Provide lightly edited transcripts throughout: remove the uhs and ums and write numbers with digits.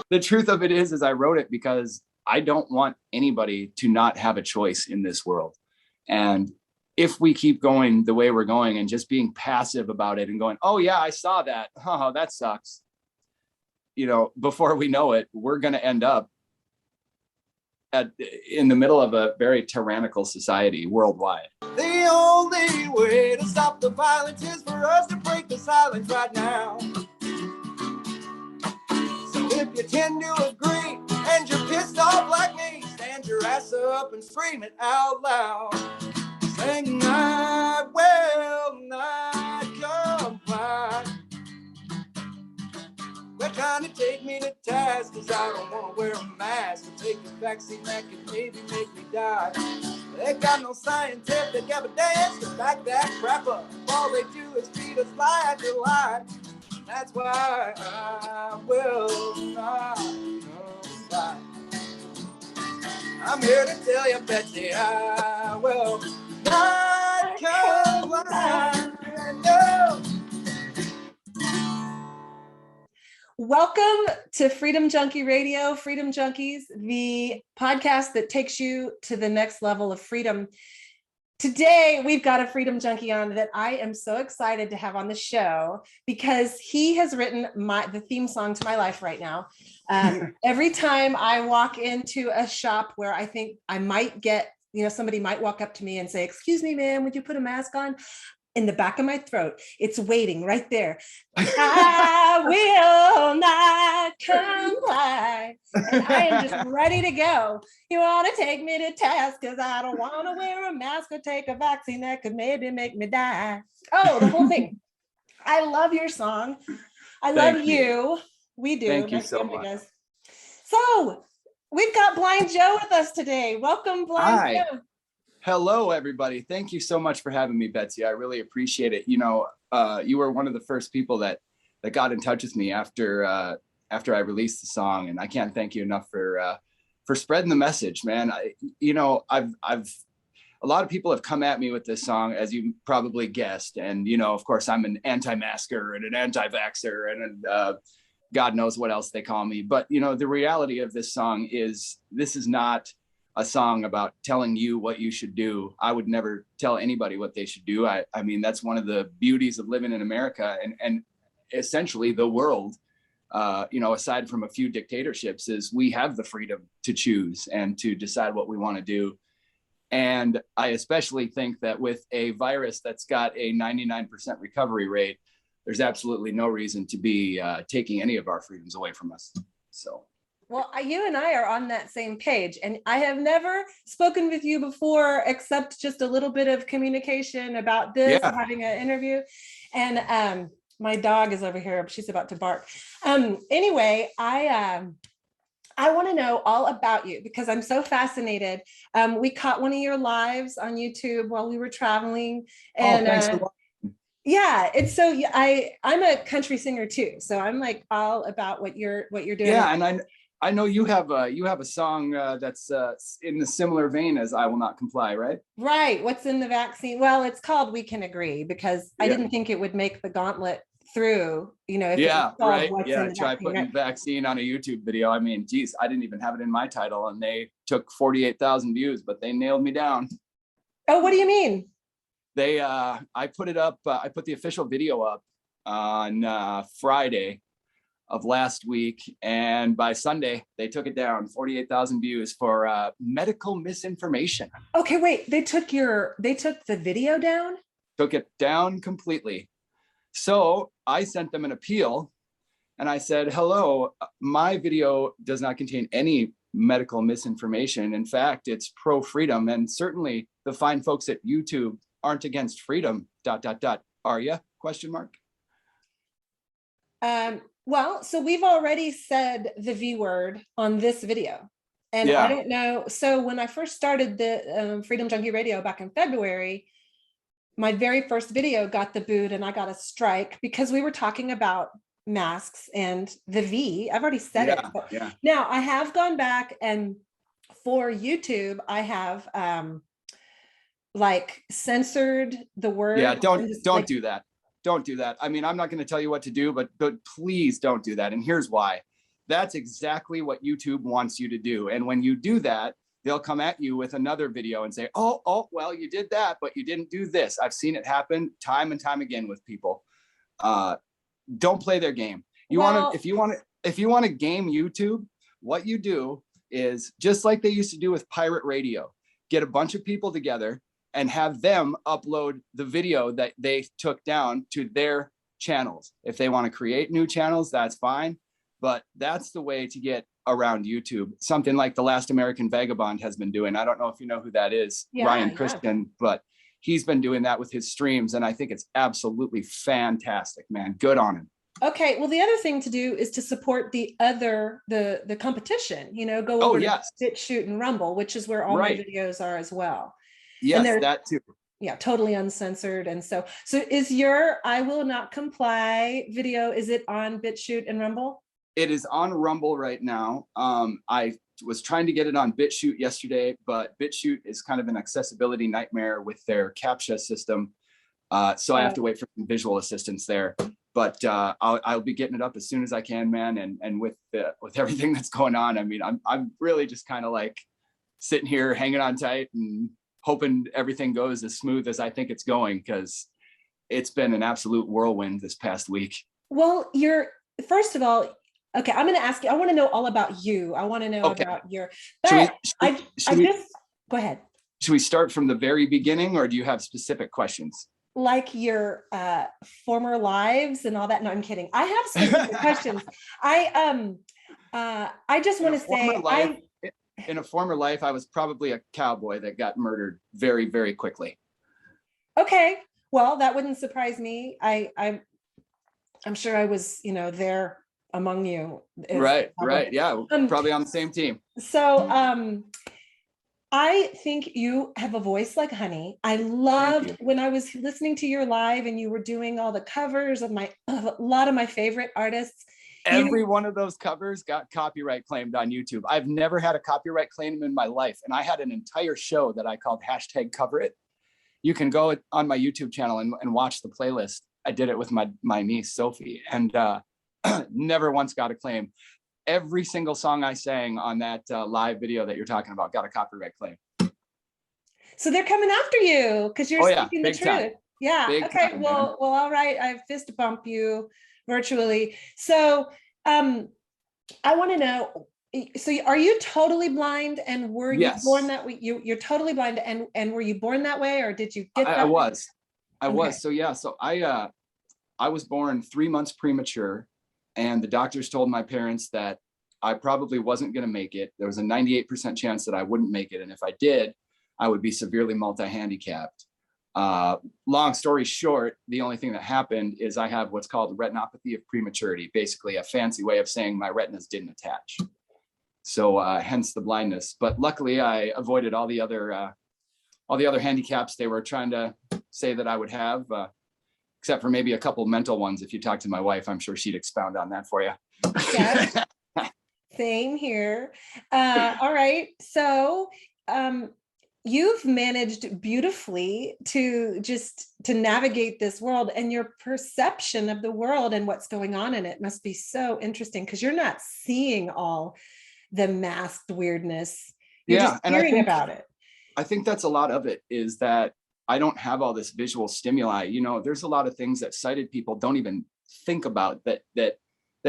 the truth of it is I wrote it because I don't want anybody to not have a choice in this world. And if we keep going the way we're going and just being passive about it and going, oh yeah, I saw that. Oh, that sucks. You know, before we know it, we're going to end up in the middle of a very tyrannical society worldwide. The only way to stop the violence is for us to break the silence right now. So if you tend to agree and you're pissed off like me, stand your ass up and scream it out loud. Saying I will not comply. They're trying to take me to task cause I don't want to wear a mask or take a vaccine that could maybe make me die. They got no scientific evidence to back that crap up. All they do is feed us lie after lie. That's why I will not comply. I'm here to tell you, Betsy, I will not comply. No. Welcome to Freedom Junkie Radio, Freedom Junkies, the podcast that takes you to the next level of freedom. Today, we've got a Freedom Junkie on that I am so excited to have on the show because he has written the theme song to my life right now. Every time I walk into a shop where I think I might get, somebody might walk up to me and say, "Excuse me, ma'am, would you put a mask on?" In the back of my throat, it's waiting right there. I will not comply. And I am just ready to go. You want to take me to task because I don't want to wear a mask or take a vaccine that could maybe make me die. Oh, the whole thing. I love your song. I love you. We do. Thank you so much. So we've got Blind Joe with us today. Welcome, Blind Joe. Hello, everybody. Thank you so much for having me, Betsy. I really appreciate it. You were one of the first people that got in touch with me after I released the song, and I can't thank you enough for spreading the message, man. I've a lot of people have come at me with this song, as you probably guessed, and of course, I'm an anti-masker and an anti-vaxxer and God knows what else they call me. But the reality of this song is this is not a song about telling you what you should do. I would never tell anybody what they should do. I mean, that's one of the beauties of living in America and essentially the world, aside from a few dictatorships, is we have the freedom to choose and to decide what we want to do. And I especially think that with a virus that's got a 99% recovery rate, there's absolutely no reason to be taking any of our freedoms away from us. So. Well, you and I are on that same page, and I have never spoken with you before, except just a little bit of communication about this, having an interview. And my dog is over here; she's about to bark. Anyway, I want to know all about you because I'm so fascinated. We caught one of your lives on YouTube while we were traveling, and thanks a lot. Yeah, it's so I'm a country singer too, so I'm like all about what you're doing. Yeah, and I know you have a song that's in the similar vein as "I Will Not Comply," right? Right. What's in the vaccine? Well, it's called "We Can Agree" because I didn't think it would make the gauntlet through. Try putting vaccine on a YouTube video. I mean, geez, I didn't even have it in my title, and they took 48,000 views, but they nailed me down. Oh, what do you mean? I put it up. I put the official video up on Friday of last week, and by Sunday they took it down. 48,000 views for medical misinformation. Okay, wait, they took the video down? Took it down completely. So I sent them an appeal and I said, hello, my video does not contain any medical misinformation. In fact, it's pro-freedom, and certainly the fine folks at YouTube aren't against freedom, ... Are you? ? Well, so we've already said the V word on this video, and I don't know. So when I first started the Freedom Junkie Radio back in February, my very first video got the boot and I got a strike because we were talking about masks and the V. I've already said it. But now I have gone back, and for YouTube, I have censored the word. Yeah, don't do that. Don't do that. I mean, I'm not going to tell you what to do, but please don't do that. And here's why. That's exactly what YouTube wants you to do. And when you do that, they'll come at you with another video and say, well, you did that, but you didn't do this. I've seen it happen time and time again with people. Don't play their game. If you want to game YouTube, what you do is just like they used to do with pirate radio, get a bunch of people together and have them upload the video that they took down to their channels. If they want to create new channels, that's fine. But that's the way to get around YouTube. Something like The Last American Vagabond has been doing. I don't know if you know who that is, Ryan Christian, but he's been doing that with his streams. And I think it's absolutely fantastic, man. Good on him. Okay. Well, the other thing to do is to support the competition, go over to BitChute and Rumble, which is where all my videos are as well. Yes, that too. Yeah, totally uncensored. And so is your I Will Not Comply video, is it on BitChute and Rumble? It is on Rumble right now. I was trying to get it on BitChute yesterday, but BitChute is kind of an accessibility nightmare with their CAPTCHA system. So I have to wait for some visual assistance there. But I'll be getting it up as soon as I can, man. And with everything that's going on, I mean, I'm really just kind of like sitting here hanging on tight and hoping everything goes as smooth as I think it's going, because it's been an absolute whirlwind this past week. Well, first of all, okay, I'm going to ask you, I want to know all about you. I want to know about your, but go ahead. Should we start from the very beginning, or do you have specific questions? Like your former lives and all that? No, I'm kidding. I have specific questions. I just want to say, in a former life, I was probably a cowboy that got murdered very, very quickly. Okay, well, that wouldn't surprise me. I'm sure I was, there among you. Right. Yeah, probably on the same team. So I think you have a voice like honey. I loved when I was listening to your live and you were doing all the covers of a lot of my favorite artists. Every one of those covers got copyright claimed on YouTube. I've never had a copyright claim in my life. And I had an entire show that I called #CoverIt. You can go on my YouTube channel and watch the playlist. I did it with my niece, Sophie, and never once got a claim. Every single song I sang on that live video that you're talking about got a copyright claim. So they're coming after you because you're speaking the truth. Time. Yeah. Big okay. Time, well, all right. I fist bump you virtually. So I want to know. So are you totally blind, and were you born that way? You're totally blind, and were you born that way, or did you get that? I was. So yeah. So I was born 3 months premature. And the doctors told my parents that I probably wasn't going to make it. There was a 98% chance that I wouldn't make it. And if I did, I would be severely multi-handicapped. Long story short, the only thing that happened is I have what's called retinopathy of prematurity, basically a fancy way of saying my retinas didn't attach. So hence the blindness. But luckily I avoided all the other handicaps they were trying to say that I would have. Except for maybe a couple mental ones. If you talk to my wife, I'm sure she'd expound on that for you. Yeah. Same here. All right. So you've managed beautifully to navigate this world, and your perception of the world and what's going on in it must be so interesting, because you're not seeing all the masked weirdness. You're just hearing about it. I think that's a lot of it, is that I don't have all this visual stimuli. There's a lot of things that sighted people don't even think about, that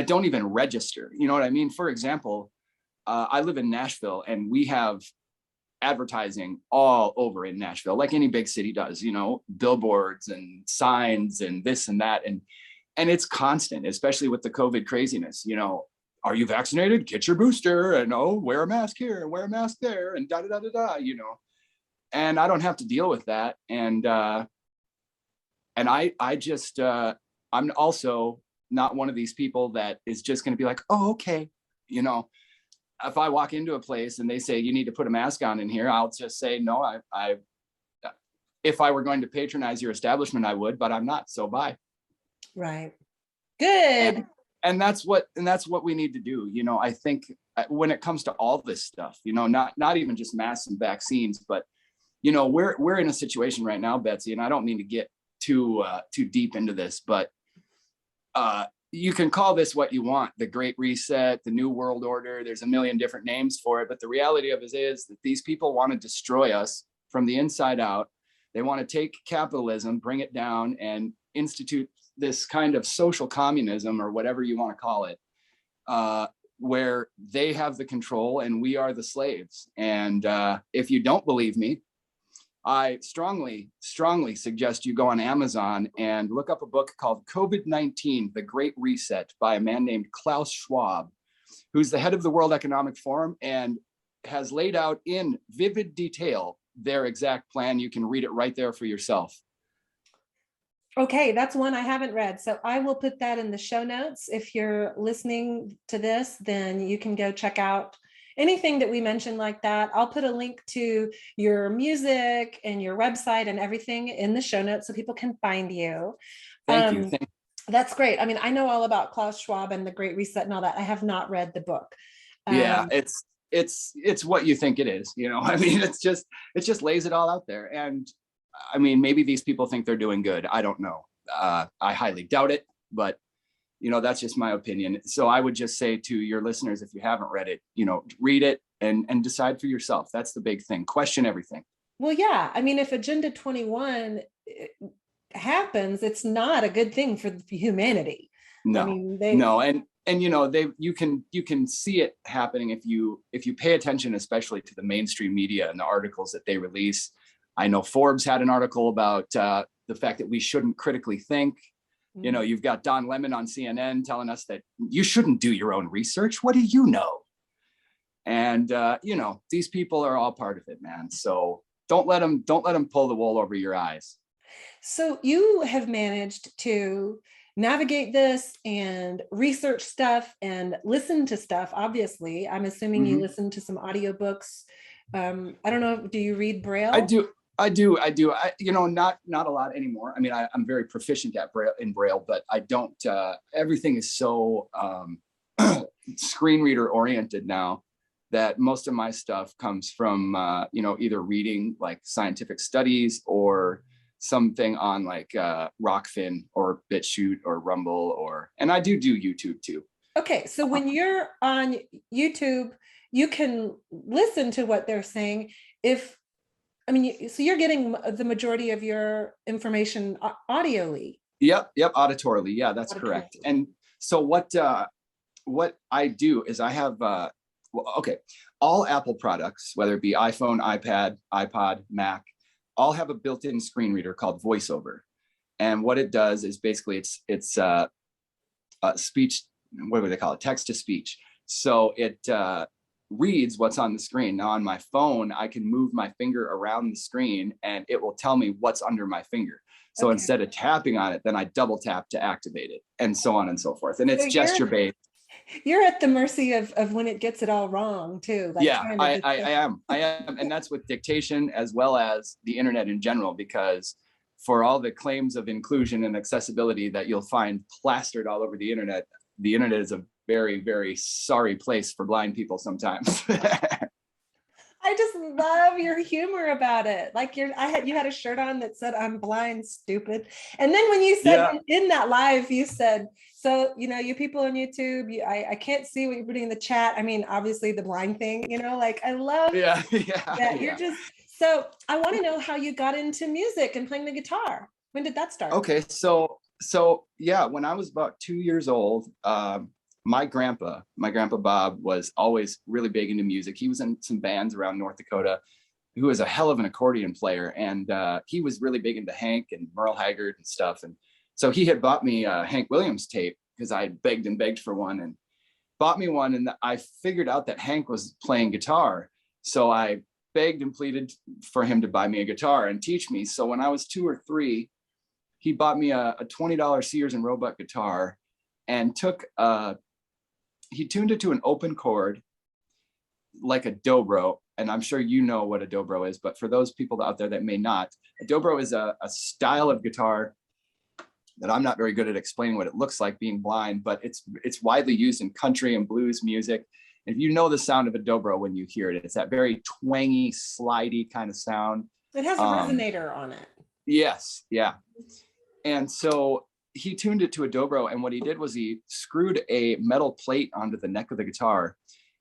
don't even register. You know what I mean? For example, I live in Nashville, and we have advertising all over in Nashville, like any big city does, billboards and signs and this and that. And it's constant, especially with the COVID craziness. Are you vaccinated? Get your booster, and wear a mask here and wear a mask there, and da da da da da, And I don't have to deal with that. And I just, I'm also not one of these people that is just going to be like, oh, okay. If I walk into a place and they say, you need to put a mask on in here, I'll just say, no, if I were going to patronize your establishment, I would, but I'm not. So bye. Right. Good. And that's what we need to do. I think when it comes to all this stuff, not even just masks and vaccines, but we're in a situation right now, Betsy, and I don't mean to get too deep into this, but you can call this what you want, the Great Reset, the New World Order. There's a million different names for it. But the reality of it is that these people want to destroy us from the inside out. They want to take capitalism, bring it down, and institute this kind of social communism, or whatever you want to call it, where they have the control and we are the slaves. And if you don't believe me, I strongly suggest you go on Amazon and look up a book called COVID-19, The Great Reset, by a man named Klaus Schwab, who's the head of the World Economic Forum and has laid out in vivid detail their exact plan. You can read it right there for yourself. Okay, that's one I haven't read. So I will put that in the show notes. If you're listening to this, then you can go check out anything that we mentioned like that. I'll put a link to your music and your website and everything in the show notes so people can find you. Thank you. That's great. I mean, I know all about Klaus Schwab and the Great Reset and all that. I have not read the book. Yeah, it's what you think it is. You know, I mean, it just lays it all out there. And I mean, maybe these people think they're doing good. I don't know. I highly doubt it, but you know, that's just my opinion. So I would just say to your listeners, if you haven't read it, you know, read it and decide for yourself. That's the big thing. Question everything. Well, yeah. I mean, if Agenda 21 happens, it's not a good thing for humanity. No, I mean, and you know, you can see it happening if you pay attention, especially to the mainstream media and the articles that they release. I know Forbes had an article about the fact that we shouldn't critically think. You know, you've got Don Lemon on CNN telling us that you shouldn't do your own research. What do you know? And you know, these people are all part of it, man. So don't let them pull the wool over your eyes. So you have managed to navigate this and research stuff and listen to stuff. Obviously, I'm assuming you listen to some audiobooks. I don't know. Do you read Braille? I do. You know, not a lot anymore. I mean, I'm very proficient at Braille, but I don't. Everything is so screen reader oriented now that most of my stuff comes from you know, either reading like scientific studies or something on like Rockfin or BitChute or Rumble, and I do YouTube too. Okay, so when you're on YouTube, you can listen to what they're saying. So you're getting the majority of your information audioly. Yep, auditorily. Yeah, that's correct. And so what I do is I have all Apple products, whether it be iPhone, iPad, iPod, Mac, all have a built-in screen reader called VoiceOver. And what it does is basically it's speech, what would they call it? Text to speech. So it reads what's on the screen. Now on my phone, I can move my finger around the screen and it will tell me what's under my finger. So instead of tapping on it, then I double tap to activate it, and so on and so forth. And it's gesture based. You're at the mercy of when it gets it all wrong too. Like yeah, I am. And that's with dictation as well as the internet in general, because for all the claims of inclusion and accessibility that you'll find plastered all over the internet is a very, very sorry place for blind people sometimes. I just love your humor about it. Like you had a shirt on that said, "I'm blind, stupid." And then when you said in that live, you said, so, you know, you people on YouTube, I can't see what you're putting in the chat. I mean, obviously the blind thing, you know, like I love that. You're just, so I want to know how you got into music and playing the guitar. When did that start? Okay. So yeah, when I was about 2 years old, my grandpa Bob was always really big into music. He was in some bands around North Dakota, who was a hell of an accordion player. And he was really big into Hank and Merle Haggard and stuff. And so he had bought me a Hank Williams tape because I begged and begged for one, and bought me one. And I figured out that Hank was playing guitar. So I begged and pleaded for him to buy me a guitar and teach me. So when I was 2 or 3, he bought me a $20 Sears and Roebuck guitar and he tuned it to an open chord like a dobro. And I'm sure you know what a dobro is, but for those people out there that may not, a dobro is a style of guitar that I'm not very good at explaining what it looks like being blind, but it's widely used in country and blues music. And if you know the sound of a dobro when you hear it, it's that very twangy, slidey kind of sound. It has a resonator on it. Yes, yeah. And so he tuned it to a dobro, and what he did was he screwed a metal plate onto the neck of the guitar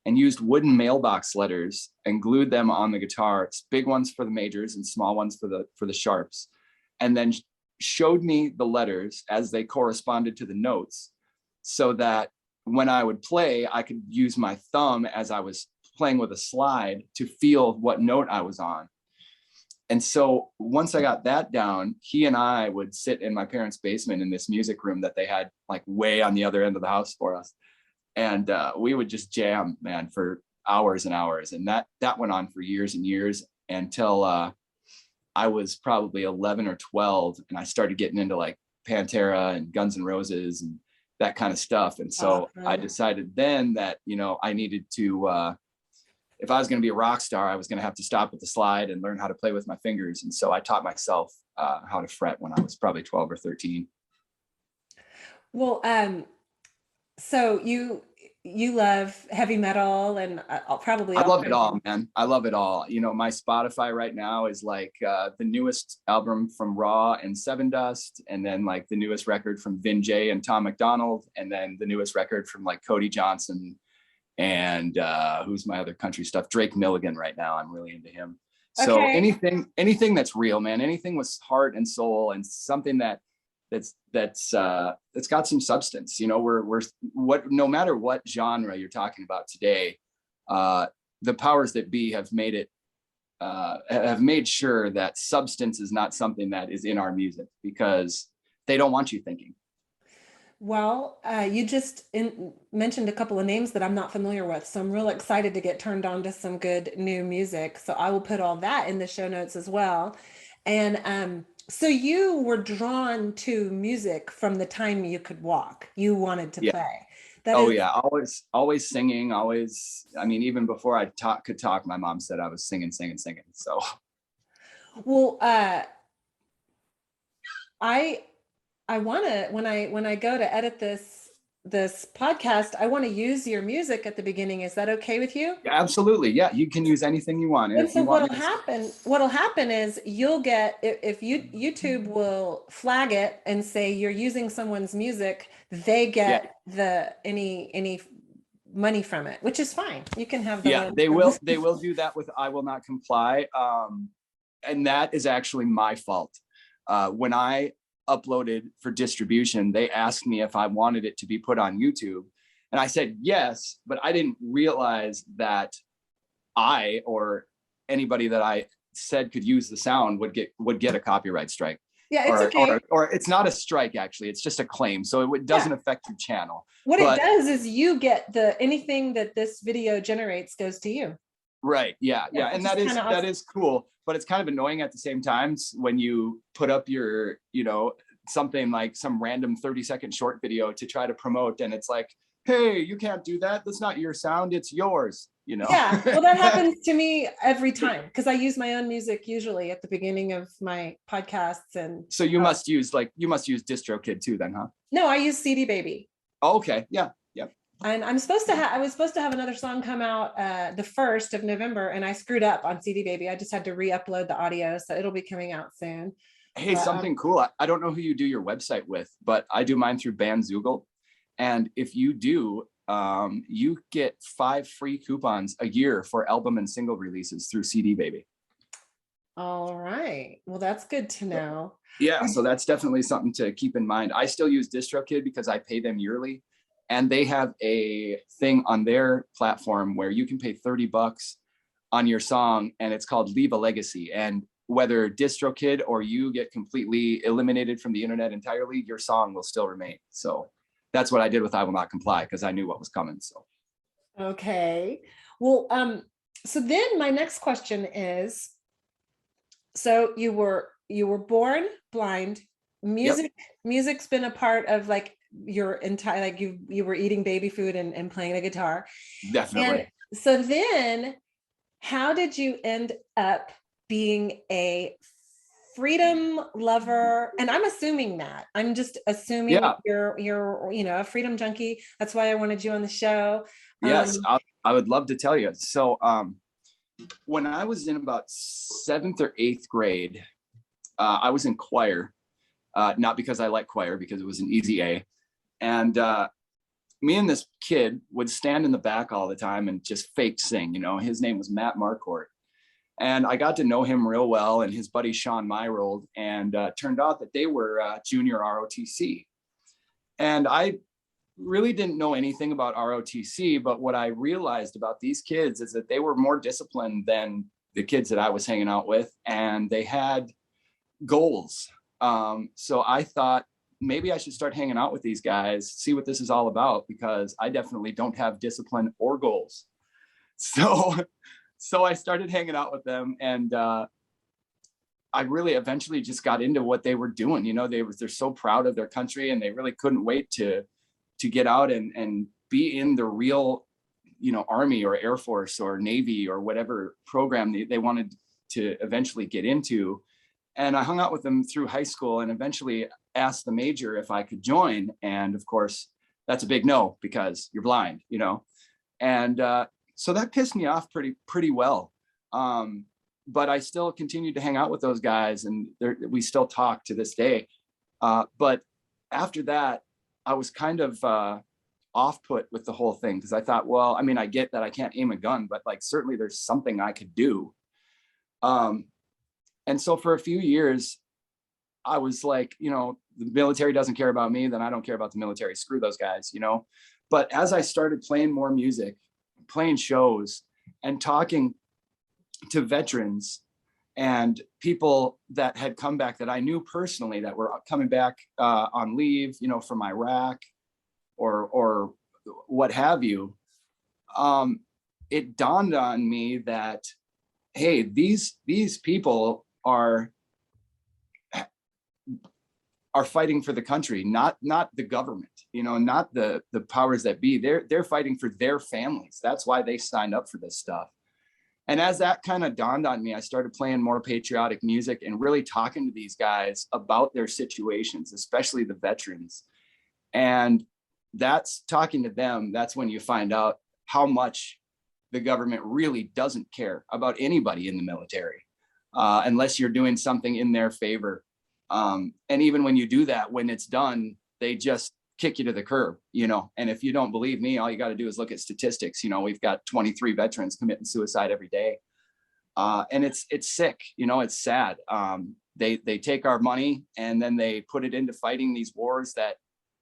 and used wooden mailbox letters and glued them on the guitar. It's big ones for the majors and small ones for the sharps, and then showed me the letters as they corresponded to the notes, so that when I would play, I could use my thumb as I was playing with a slide to feel what note I was on. And so once I got that down, he and I would sit in my parents' basement in this music room that they had like way on the other end of the house for us. And we would just jam, man, for hours and hours. And that went on for years and years until I was probably 11 or 12. And I started getting into like Pantera and Guns N' Roses and that kind of stuff. And so I decided then that, you know, I needed to, if I was going to be a rock star, I was going to have to stop at the slide and learn how to play with my fingers. And so I taught myself how to fret when I was probably 12 or 13. Well, so you love heavy metal and probably I love it all, man. I love it all. You know, my Spotify right now is like the newest album from Raw and Sevendust, and then like the newest record from Vin J and Tom MacDonald, and then the newest record from like Cody Johnson and who's my other country stuff, Drake Milligan right now. I'm really into him. So anything that's real, man, anything with heart and soul and something that's got some substance. You know, we're no matter what genre you're talking about today, the powers that be have made sure that substance is not something that is in our music, because they don't want you thinking. Well, you just mentioned a couple of names that I'm not familiar with, so I'm real excited to get turned on to some good new music. So I will put all that in the show notes as well. And so you were drawn to music from the time you could walk. You wanted to play. Yeah, always singing. Always. I mean, even before I could talk, my mom said I was singing. So, well, I want to, when I go to edit this podcast, I want to use your music at the beginning. Is that okay with you? Absolutely. Yeah. You can use anything you want. And so what'll happen is you'll get, if YouTube will flag it and say you're using someone's music, they get any money from it, which is fine. You can have they will do that with I Will Not Comply. And that is actually my fault. When I uploaded for distribution, they asked me if I wanted it to be put on YouTube, and I said yes, but I didn't realize that I or anybody that I said could use the sound would get a copyright strike. Yeah, it's okay. Or it's not a strike, actually. It's just a claim. So it doesn't affect your channel. What it does is you get anything that this video generates goes to you. Right. Yeah. And that is cool. But it's kind of annoying at the same time when you put up your, you know, something like some random 30-second short video to try to promote. And it's like, hey, you can't do that. That's not your sound. It's yours, you know? Yeah. Well, that happens to me every time because I use my own music usually at the beginning of my podcasts. And so you must use DistroKid too then, huh? No, I use CD Baby. Oh, okay. Yeah. And I was supposed to have another song come out the 1st of November, and I screwed up on CD Baby. I just had to re-upload the audio, so it'll be coming out soon. Hey, something cool. I don't know who you do your website with, but I do mine through Bandzoogle. And if you do, you get 5 free coupons a year for album and single releases through CD Baby. All right. Well, that's good to know. Yeah, so that's definitely something to keep in mind. I still use DistroKid because I pay them yearly. And they have a thing on their platform where you can pay $30 on your song, and it's called Leave a Legacy. And whether DistroKid or you get completely eliminated from the internet entirely, your song will still remain. So that's what I did with I Will Not Comply, because I knew what was coming. So. Okay. Well, so then my next question is, so you were born blind. Music's been a part of like your entire, like you were eating baby food and playing the guitar. Definitely. And so then how did you end up being a freedom lover? And I'm just assuming you're a freedom junkie. That's why I wanted you on the show. Yes, I would love to tell you. So when I was in about 7th or 8th grade, I was in choir. not because I like choir, because it was an easy A. And me and this kid would stand in the back all the time and just fake sing. You know, his name was Matt Marcourt. And I got to know him real well, and his buddy Sean Myrold, and turned out that they were junior ROTC. And I really didn't know anything about ROTC, but what I realized about these kids is that they were more disciplined than the kids that I was hanging out with, and they had goals. So I thought maybe I should start hanging out with these guys, see what this is all about, because I definitely don't have discipline or goals. So I started hanging out with them, and I really eventually just got into what they were doing. You know, they're so proud of their country, and they really couldn't wait to get out and be in the real, you know, Army or Air Force or Navy or whatever program they wanted to eventually get into. And I hung out with them through high school, and eventually asked the major if I could join. And of course, that's a big no, because you're blind, you know. And so that pissed me off pretty well. But I still continued to hang out with those guys, and we still talk to this day. But after that, I was kind of off put with the whole thing, because I thought, well, I mean, I get that I can't aim a gun, but like certainly there's something I could do. And so for a few years, I was like, you know, the military doesn't care about me, then I don't care about the military. Screw those guys, you know. But as I started playing more music, playing shows, and talking to veterans and people that had come back that I knew personally that were coming back on leave, you know, from Iraq or what have you, it dawned on me that, hey, these people are fighting for the country, not the government, you know, not the powers that be. They're fighting for their families. That's why they signed up for this stuff. And as that kind of dawned on me, I started playing more patriotic music and really talking to these guys about their situations, especially the veterans. And that's talking to them. That's when you find out how much the government really doesn't care about anybody in the military, unless you're doing something in their favor. And even when you do that, when it's done, they just kick you to the curb, you know. And if you don't believe me, all you got to do is look at statistics. You know, we've got 23 veterans committing suicide every day. And it's sick, you know, it's sad. They take our money and then they put it into fighting these wars that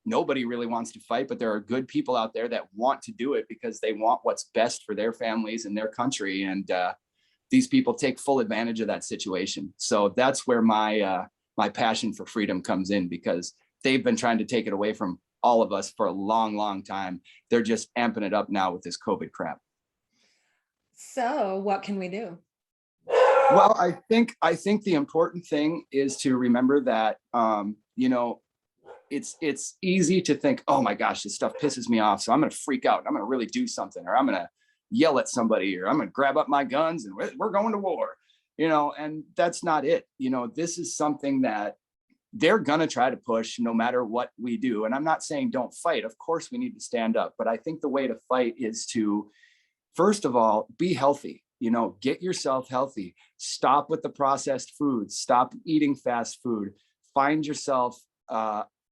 nobody really wants to fight, but there are good people out there that want to do it because they want what's best for their families and their country. And these people take full advantage of that situation. So that's where my passion for freedom comes in, because they've been trying to take it away from all of us for a long time. They're just amping it up now with this COVID crap. So what can we do? Well, I think the important thing is to remember that, you know, it's easy to think, oh my gosh, this stuff pisses me off, so I'm going to freak out. I'm going to really do something, or I'm going to yell at somebody, or I'm going to grab up my guns and we're going to war, you know. And that's not it. You know, this is something that they're going to try to push no matter what we do. And I'm not saying don't fight. Of course we need to stand up, but I think the way to fight is to, first of all, be healthy. You know, get yourself healthy. Stop with the processed foods. Stop eating fast food. Find yourself,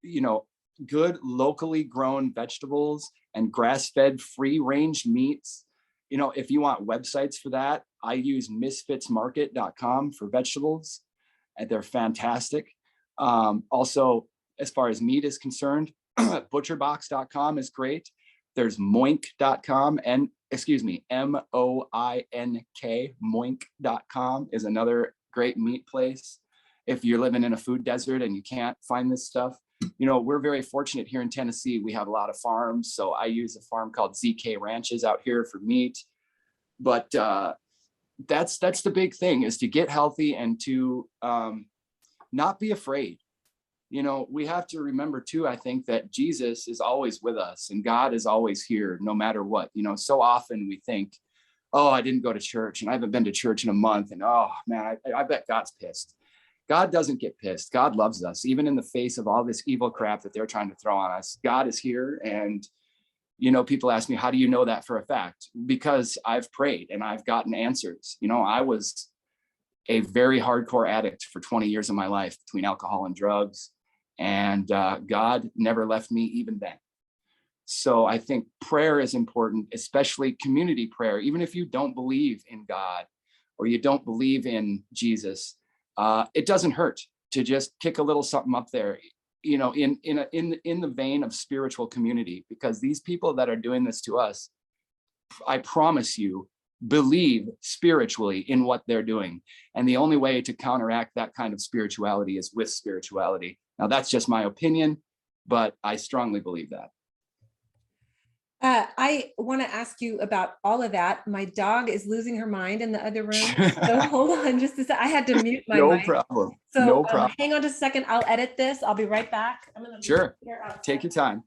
you know, good locally grown vegetables and grass-fed free-range meats. You know, if you want websites for that, I use misfitsmarket.com for vegetables, and they're fantastic. Also, as far as meat is concerned, butcherbox.com is great. There's moink.com, and MOINK, moink.com is another great meat place. If you're living in a food desert and you can't find this stuff, you know, we're very fortunate here in Tennessee. We have a lot of farms. So I use a farm called ZK Ranches out here for meat. But that's the big thing, is to get healthy and to not be afraid. You know, we have to remember too, I think, that Jesus is always with us and God is always here no matter what. You know, so often we think, oh, I didn't go to church and I haven't been to church in a month, and oh man, I bet God's pissed. God doesn't get pissed. God loves us, even in the face of all this evil crap that they're trying to throw on us. God is here. And, you know, people ask me, how do you know that for a fact? Because I've prayed and I've gotten answers. You know, I was a very hardcore addict for 20 years of my life, between alcohol and drugs. And God never left me even then. So I think prayer is important, especially community prayer. Even if you don't believe in God or you don't believe in Jesus, it doesn't hurt to just kick a little something up there, you know, in the vein of spiritual community, because these people that are doing this to us, I promise you, believe spiritually in what they're doing. And the only way to counteract that kind of spirituality is with spirituality. Now, that's just my opinion, but I strongly believe that. I want to ask you about all of that. My dog is losing her mind in the other room. So hold on just a second. I had to mute my No mic. problem. So No problem. hang on just a second. I'll edit this. I'll be right back. I'm gonna Sure. Take your time.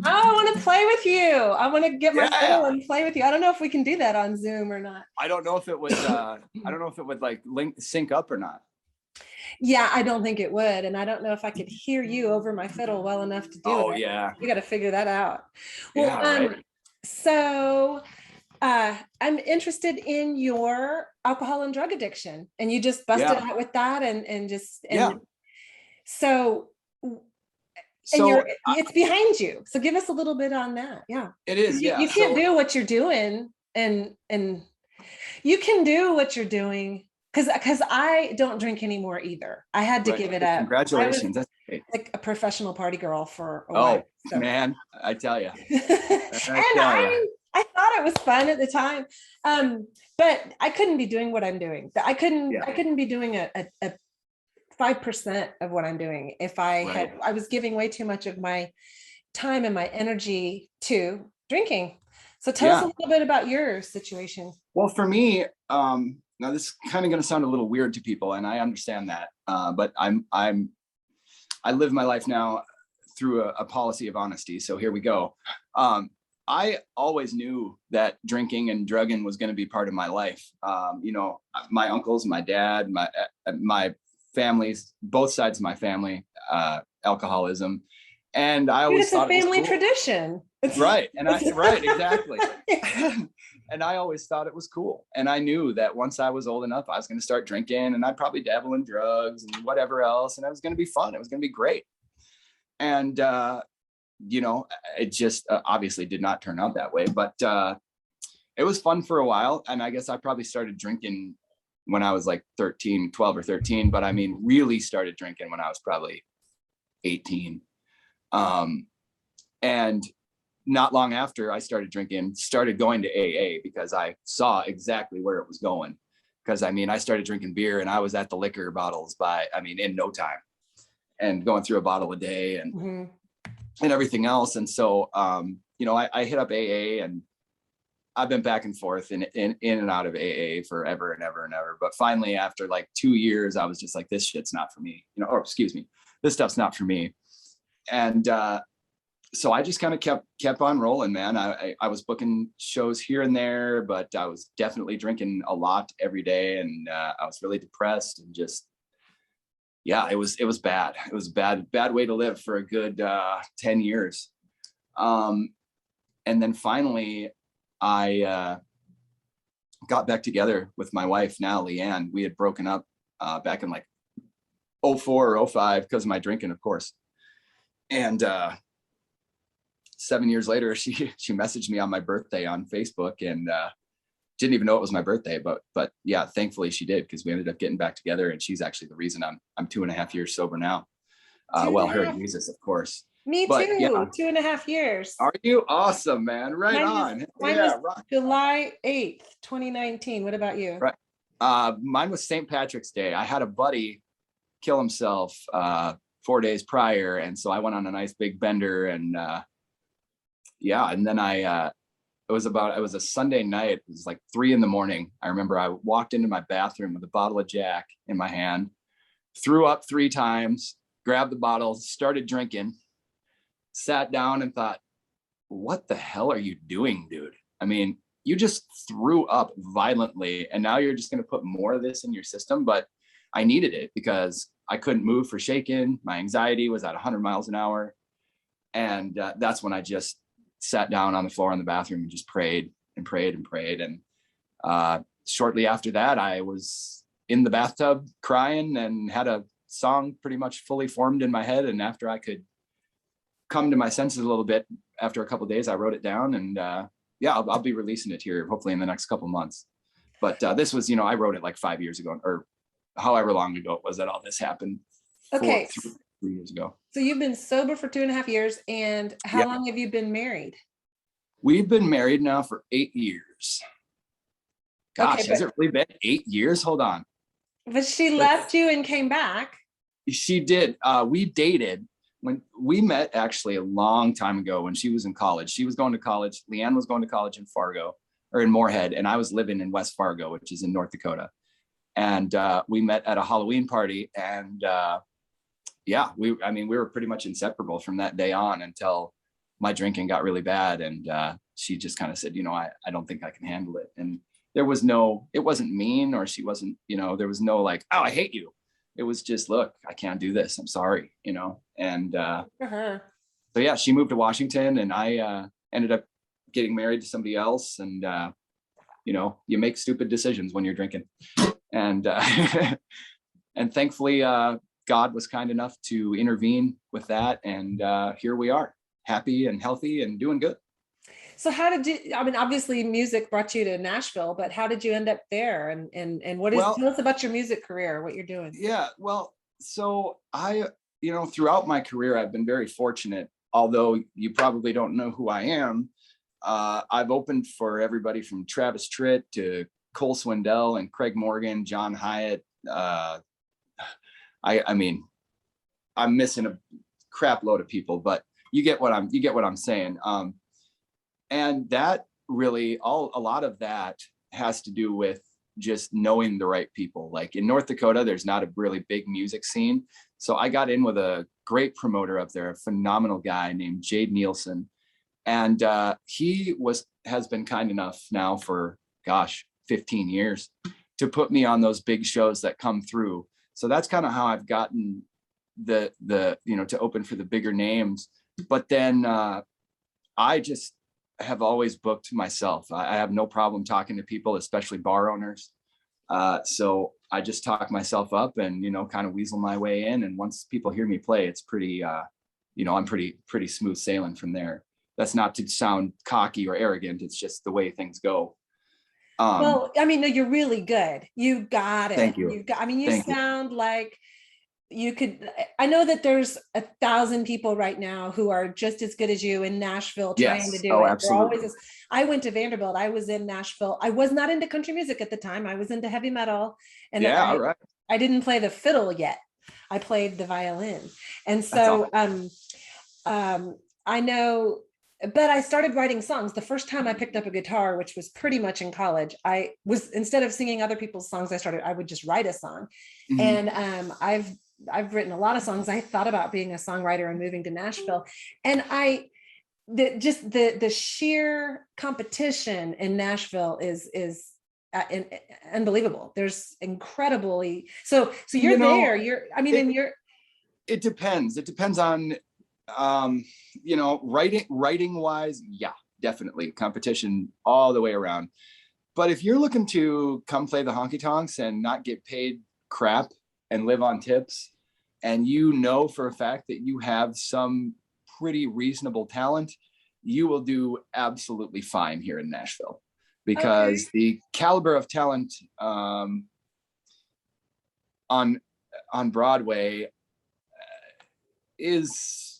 I want to play with you. I want to get my fiddle Yeah. and play with you. I don't know if we can do that on Zoom or not. I don't know if it would like sync up or not. Yeah, I don't think it would. And I don't know if I could hear you over my fiddle well enough to do it. Oh yeah. We got to figure that out. Well, Yeah, right. So I'm interested in your alcohol and drug addiction, and you just busted out with that so it's behind you. So give us a little bit on that. Yeah. It is. Yeah. You can't do what you're doing and you can do what you're doing because I don't drink anymore either. I had to give it up. Congratulations. That's great. Like a professional party girl for a while. So. Man, I tell you. I thought it was fun at the time. But I couldn't be doing what I'm doing. I couldn't be doing a 5% of what I'm doing if I was giving way too much of my time and my energy to drinking. So tell us a little bit about your situation. Well, for me, now this is kind of going to sound a little weird to people, and I understand that. But I live my life now through a policy of honesty. So here we go. I always knew that drinking and drugging was going to be part of my life. You know, my uncles, my dad, my families, both sides of my family, alcoholism. And I always thought it's a family tradition. Right. And exactly. And I always thought it was cool. And I knew that once I was old enough, I was going to start drinking, and I'd probably dabble in drugs and whatever else. And it was going to be fun. It was going to be great. And, you know, it just obviously did not turn out that way, but it was fun for a while. And I guess I probably started drinking when I was like 12 or 13, but I mean, really started drinking when I was probably 18. And not long after I started drinking, started going to AA because I saw exactly where it was going. Because I mean, I started drinking beer and I was at the liquor bottles in no time, and going through a bottle a day and everything else. And so, you know, I hit up AA, and I've been back and forth in and out of AA forever and ever and ever. But finally, after like 2 years, I was just like, this shit's not for me, you know, or excuse me, this stuff's not for me. And so I just kind of kept on rolling, man. I was booking shows here and there, but I was definitely drinking a lot every day. And I was really depressed and just, yeah, it was bad. It was a bad way to live for a good 10 years. And then finally, I got back together with my wife now, Leanne. We had broken up back in like 04 or 05 because of my drinking, of course. And 7 years later, she messaged me on my birthday on Facebook, and didn't even know it was my birthday, but yeah, thankfully she did, because we ended up getting back together, and she's actually the reason I'm 2.5 years sober now. Well, her and Jesus, of course. Me but, too. Yeah. 2.5 years. Are you? Awesome, man. Right on. Mine was July 8th, 2019. What about you? Right. Mine was St. Patrick's Day. I had a buddy kill himself 4 days prior, and so I went on a nice big bender, and yeah, and then it was a Sunday night. It was like 3 a.m. I remember I walked into my bathroom with a bottle of Jack in my hand, threw up 3 times, grabbed the bottle, started drinking, sat down and thought, what the hell are you doing, dude? I mean, you just threw up violently, and now you're just going to put more of this in your system. But I needed it because I couldn't move for shaking. My anxiety was at 100 miles an hour. And that's when I just sat down on the floor in the bathroom and just prayed and prayed and prayed. And shortly after that, I was in the bathtub crying and had a song pretty much fully formed in my head. And after I could come to my senses a little bit, after a couple of days, I wrote it down. And yeah, I'll be releasing it here hopefully in the next couple of months. But this was, you know, I wrote it like 5 years ago, or however long ago it was that all this happened. Okay. 3 years ago. So you've been sober for 2.5 years. And how Yeah. long have you been married? We've been married now for 8 years. Gosh, Okay, has it really been 8 years? Hold on. But she left you and came back. She did. We dated when we met actually a long time ago when she was in college. She was going to college. Leanne was going to college in Fargo or in Moorhead. And I was living in West Fargo, which is in North Dakota. And we met at a Halloween party. And yeah, we were pretty much inseparable from that day on until my drinking got really bad. And she just kind of said, you know, I don't think I can handle it. And there was no, it wasn't mean, or she wasn't, you know, there was no like, oh, I hate you. It was just, look, I can't do this. I'm sorry, you know? And so yeah, she moved to Washington and I ended up getting married to somebody else. And, you know, you make stupid decisions when you're drinking. And, and thankfully, God was kind enough to intervene with that. And here we are, happy and healthy and doing good. So how did you, I mean, obviously music brought you to Nashville, but how did you end up there? And what is, tell us about your music career, what you're doing. Yeah, well, so I, you know, throughout my career, I've been very fortunate, although you probably don't know who I am. I've opened for everybody from Travis Tritt to Cole Swindell and Craig Morgan, John Hyatt. I mean, I'm missing a crap load of people, but you get what I'm saying. And that really, a lot of that has to do with just knowing the right people. Like in North Dakota, there's not a really big music scene. So I got in with a great promoter up there, a phenomenal guy named Jade Nielsen. And he has been kind enough now for, 15 years to put me on those big shows that come through. So that's kind of how I've gotten the, you know, to open for the bigger names. But then I just have always booked myself. I have no problem talking to people, especially bar owners. So I just talk myself up and, you know, kind of weasel my way in. And once people hear me play, it's pretty, you know, I'm pretty smooth sailing from there. That's not to sound cocky or arrogant. It's just the way things go. Well, I mean, no, you're really good. You got it. Thank you. You sound like you could. I know that there's 1,000 people right now who are just as good as you in Nashville trying to do it. Absolutely. I went to Vanderbilt. I was in Nashville. I was not into country music at the time. I was into heavy metal. And yeah, all right. I didn't play the fiddle yet. I played the violin. And so awesome. I know, but I started writing songs. The first time I picked up a guitar, which was pretty much in college, I was, instead of singing other people's songs, I would just write a song. Mm-hmm. And I've written a lot of songs. I thought about being a songwriter and moving to Nashville. And the sheer competition in Nashville is unbelievable. There's incredibly, so you're, you know, there, it depends. It depends on, you know, writing wise. Yeah, definitely competition all the way around. But if you're looking to come play the honky tonks and not get paid crap and live on tips, and you know for a fact that you have some pretty reasonable talent, you will do absolutely fine here in Nashville, because the caliber of talent on Broadway is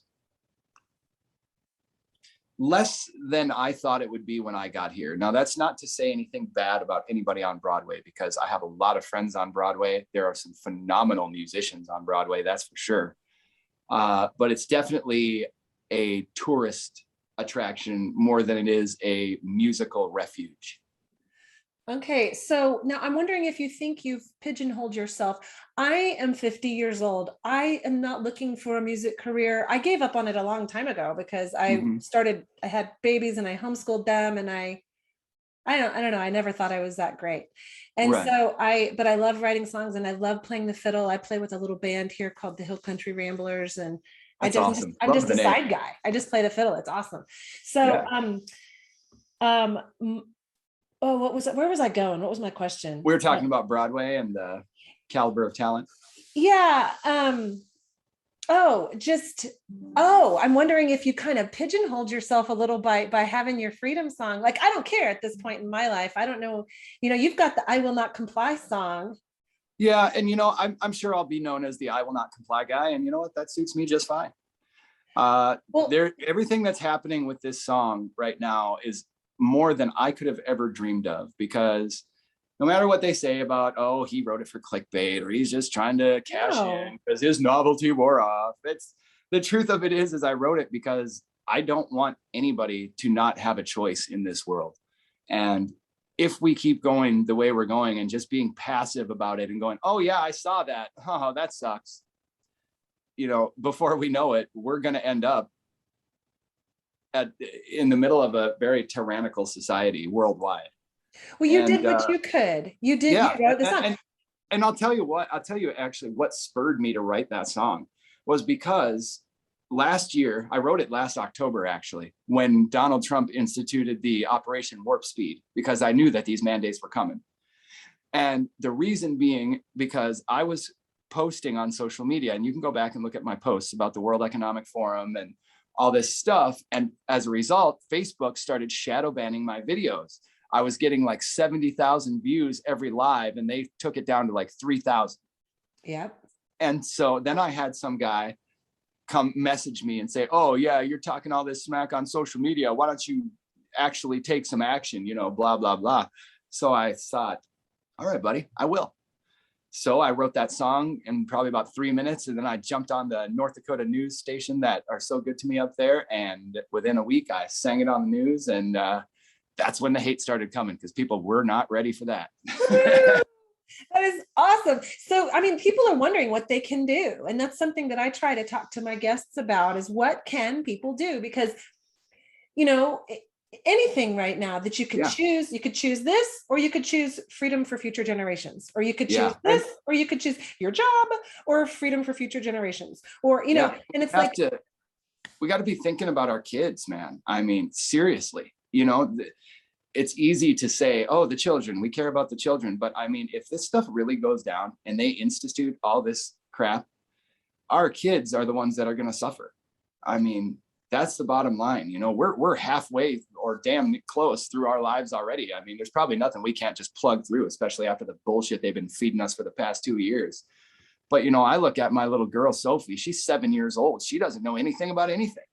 less than I thought it would be when I got here. Now, that's not to say anything bad about anybody on Broadway, because I have a lot of friends on Broadway. There are some phenomenal musicians on Broadway, that's for sure. But it's definitely a tourist attraction more than it is a musical refuge. Okay, so now I'm wondering if you think you've pigeonholed yourself. I am 50 years old. I am not looking for a music career. I gave up on it a long time ago because I had babies and I homeschooled them, and I I don't know. I never thought I was that great. And Right. so but I love writing songs and I love playing the fiddle. I play with a little band here called the Hill Country Ramblers. And That's awesome. I'm Love just the a name. side guy. I just play the fiddle. It's awesome. So, Yeah. oh, what was it? Where was I going? What was my question? We were talking about Broadway and the caliber of talent. Yeah. I'm wondering if you kind of pigeonholed yourself a little by having your freedom song. Like, I don't care at this point in my life. I don't know, you've got the I Will Not Comply song. Yeah. And, I'm sure I'll be known as the I Will Not Comply guy. And you know what? That suits me just fine. Everything that's happening with this song right now is more than I could have ever dreamed of, because no matter what they say about, oh, he wrote it for clickbait, or he's just trying to cash in because his novelty wore off. It's the truth of it is I wrote it because I don't want anybody to not have a choice in this world. And if we keep going the way we're going and just being passive about it and going, oh yeah, I saw that. Oh, that sucks. Before we know it, we're going to end up in the middle of a very tyrannical society worldwide. Well, you did what you could. You did. Yeah, you wrote the song. And I'll tell you actually what spurred me to write that song was because last year, I wrote it last October, actually, when Donald Trump instituted the Operation Warp Speed, because I knew that these mandates were coming. And the reason being because I was posting on social media, and you can go back and look at my posts about the World Economic Forum and all this stuff. And as a result, Facebook started shadow banning my videos. I was getting like 70,000 views every live, and they took it down to like 3,000. Yeah. And so then I had some guy come message me and say, oh yeah, you're talking all this smack on social media. Why don't you actually take some action, blah, blah, blah. So I thought, all right, buddy, I will. So I wrote that song in probably about 3 minutes. And then I jumped on the North Dakota news station that are so good to me up there. And within a week, I sang it on the news. And that's when the hate started coming, because people were not ready for that. That is awesome. So, people are wondering what they can do. And that's something that I try to talk to my guests about, is what can people do? Because, anything right now that you could choose, you could choose this, or you could choose freedom for future generations, or you could choose this, or you could choose your job or freedom for future generations, or, and it's like, we got to be thinking about our kids, man. Seriously, it's easy to say, oh, the children, we care about the children. But if this stuff really goes down and they institute all this crap, our kids are the ones that are going to suffer. That's the bottom line. We're halfway or damn close through our lives already. There's probably nothing we can't just plug through, especially after the bullshit they've been feeding us for the past 2 years. But, I look at my little girl, Sophie, she's 7 years old. She doesn't know anything about anything.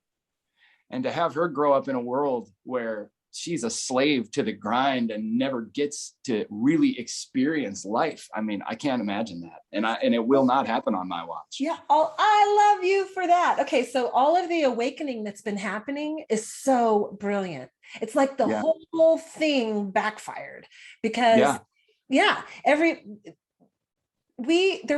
And to have her grow up in a world where she's a slave to the grind and never gets to really experience life. I can't imagine that. And it will not happen on my watch. Yeah. Oh, I love you for that. Okay. So all of the awakening that's been happening is so brilliant. It's like the whole thing backfired because there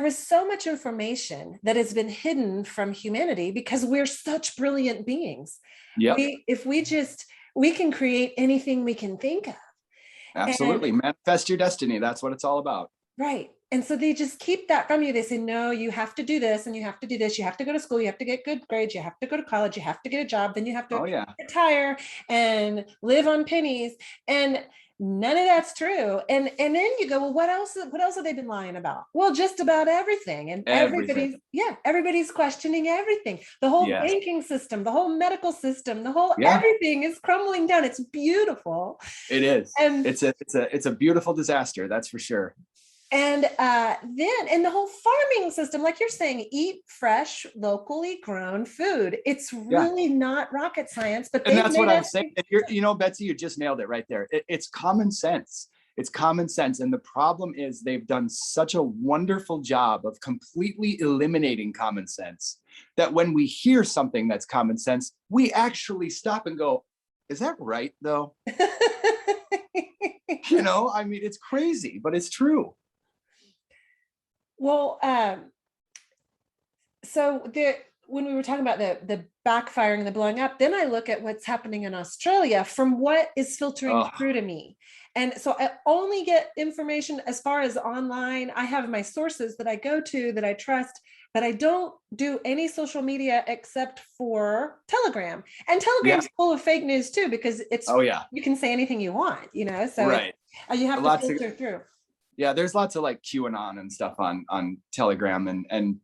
was so much information that has been hidden from humanity because we're such brilliant beings. Yeah. We can create anything we can think of. Absolutely. Manifest your destiny. That's what it's all about. Right. And so they just keep that from you. They say, no, you have to do this and you have to do this. You have to go to school. You have to get good grades. You have to go to college. You have to get a job. Then you have to retire and live on pennies. And none of that's true. And then you go, well, what else have they been lying about? Well, just about everything. And everybody's questioning everything. The whole banking system, the whole medical system, the whole everything is crumbling down. It's beautiful. It is. And it's a beautiful disaster. That's for sure. And then in the whole farming system, like you're saying, eat fresh, locally grown food. It's really not rocket science, but that's what I'm saying. Betsy, you just nailed it right there. It's common sense. It's common sense. And the problem is they've done such a wonderful job of completely eliminating common sense that when we hear something that's common sense, we actually stop and go, is that right though? It's crazy, but it's true. Well, so when we were talking about the backfiring, the blowing up, then I look at what's happening in Australia from what is filtering through to me. And so I only get information as far as online. I have my sources that I go to that I trust, but I don't do any social media except for Telegram. And Telegram's full of fake news too, because it's, you can say anything you want, you know, so you have to filter through. Yeah, there's lots of like QAnon and stuff on Telegram, and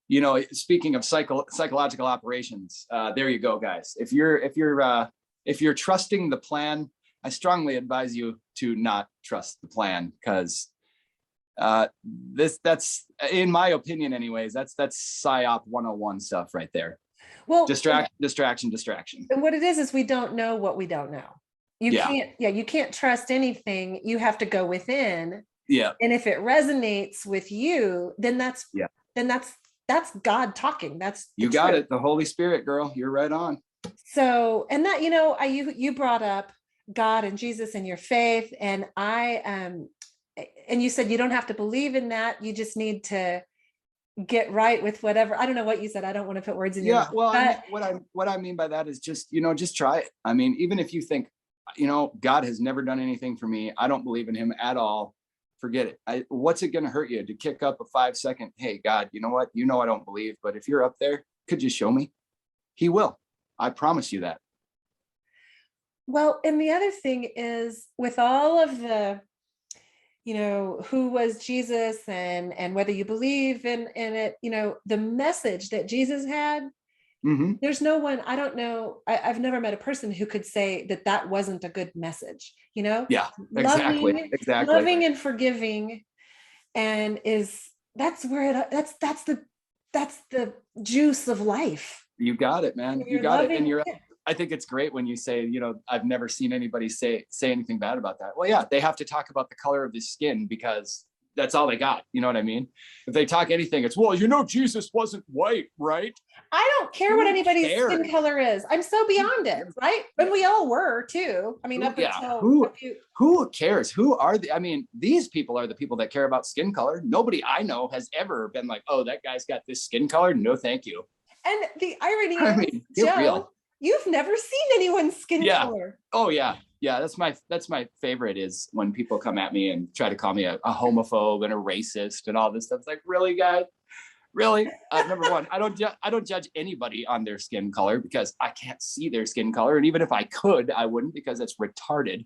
you know, speaking of psychological operations, there you go, guys. If you're trusting the plan, I strongly advise you to not trust the plan, because that's in my opinion anyways, that's psyop 101 stuff right there. Well, distraction. And what it is we don't know what we don't know. You can't trust anything. You have to go within. Yeah. And if it resonates with you, then that's God talking. That's you got truth. It. The Holy Spirit, girl. You're right on. So, and that, you know, you brought up God and Jesus and your faith, and and you said you don't have to believe in that. You just need to get right with whatever. I don't know what you said. I don't want to put words in your mouth. Well, what I mean by that is just, you know, just try it. I mean, even if you think, you know, God has never done anything for me, I don't believe in him at all, forget it. What's it going to hurt you to kick up a 5-second, hey, God, you know what? You know I don't believe, but if you're up there, could you show me? He will. I promise you that. Well, and the other thing is, with all of the, you know, who was Jesus and whether you believe in it, you know, the message that Jesus had, there's no one, I don't know, I've never met a person who could say that wasn't a good message, you know? Yeah, exactly. Loving and forgiving, and that's the juice of life. You got it, man. You got it. And I think it's great when you say, you know, I've never seen anybody say anything bad about that. Well, yeah, they have to talk about the color of the skin because that's all they got. You know what I mean? If they talk anything, it's, well, you know, Jesus wasn't white, right? I don't care what anybody's skin color is. I'm so beyond it, right? And we all were too. I mean, who cares? Who are I mean, these people are the people that care about skin color. Nobody I know has ever been like, oh, that guy's got this skin color. No, thank you. And the irony is, Joe, you've never seen anyone's skin color. Oh yeah. Yeah. That's my favorite, is when people come at me and try to call me a homophobe and a racist and all this stuff. It's like, really, guys? Really? Number one, I don't judge anybody on their skin color because I can't see their skin color. And even if I could, I wouldn't, because it's retarded.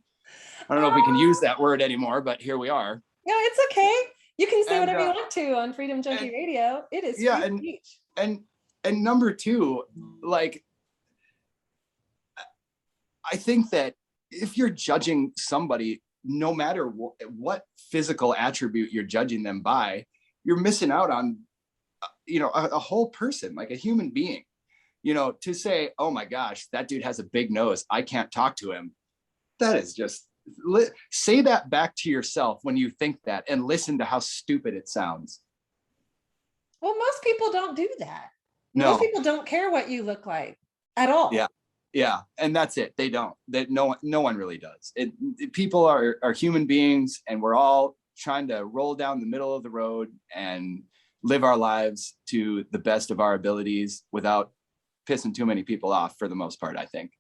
I don't know if we can use that word anymore, but here we are. No, it's okay. You can say whatever you want to on Freedom Junkie Radio. It is free speech. And number two, like, I think that if you're judging somebody, no matter what physical attribute you're judging them by, you're missing out on, you know, a whole person, like a human being. You know, to say, oh my gosh, that dude has a big nose, I can't talk to him. That is just, say that back to yourself when you think that, and listen to how stupid it sounds. Well, most people don't do that. No. Most people don't care what you look like at all. Yeah. And that's it. They don't. No one really does. People are human beings, and we're all trying to roll down the middle of the road and live our lives to the best of our abilities without pissing too many people off, for the most part, I think.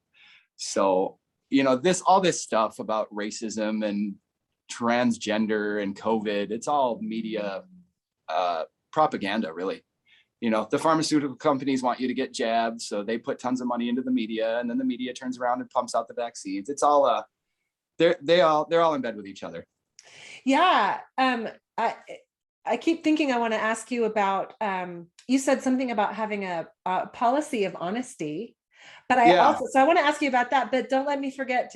So, you know, all this stuff about racism and transgender and COVID, it's all media propaganda, really. You know, the pharmaceutical companies want you to get jabs, so they put tons of money into the media, and then the media turns around and pumps out the vaccines. It's all they're all in bed with each other. Yeah. I keep thinking I want to ask you about, you said something about having a policy of honesty, but I want to ask you about that, but don't let me forget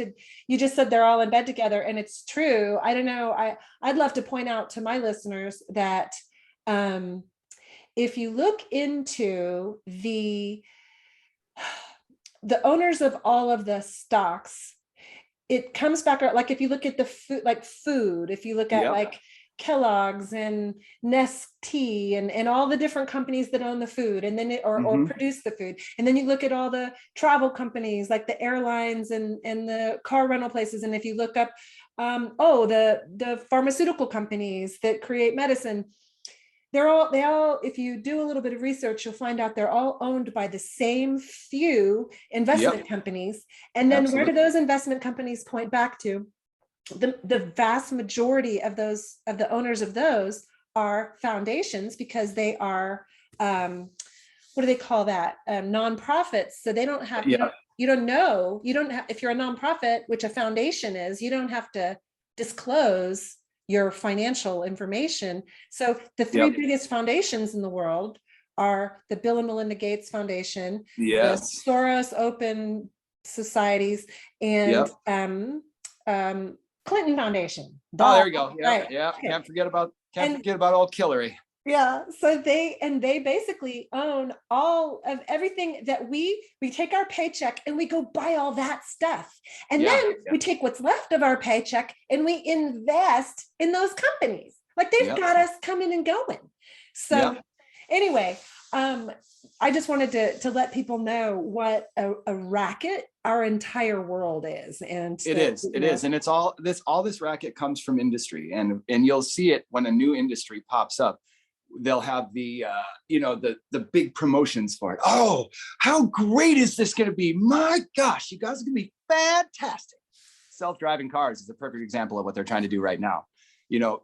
you just said they're all in bed together, and it's true. I don't know. I'd love to point out to my listeners that, if you look into the owners of all of the stocks, it comes back, like if you look at the food, if you look at like Kellogg's and Nestle and all the different companies that own the food, and then or produce the food, and then you look at all the travel companies like the airlines and the car rental places, and if you look up the pharmaceutical companies that create medicine, they all, if you do a little bit of research, you'll find out they're all owned by the same few investment companies. And then where do those investment companies point back to? The vast majority of those, of the owners of those, are foundations, because they are, what do they call that? Nonprofits. So they don't have, you don't have, if you're a nonprofit, which a foundation is, you don't have to disclose your financial information. So the three biggest foundations in the world are the Bill and Melinda Gates Foundation, the Soros Open Societies, and Clinton Foundation. Oh, there you go. Yeah. Can't forget about old Hillary. Yeah. So they basically own all of everything that we take our paycheck and we go buy all that stuff. And then we take what's left of our paycheck and we invest in those companies. Like they've got us coming and going. So anyway, I just wanted to let people know what a racket our entire world is. And it is. And it's all this racket comes from industry, and you'll see it when a new industry pops up. They'll have the big promotions for it. Oh, how great is this going to be? My gosh, you guys are going to be fantastic. Self-driving cars is a perfect example of what they're trying to do right now.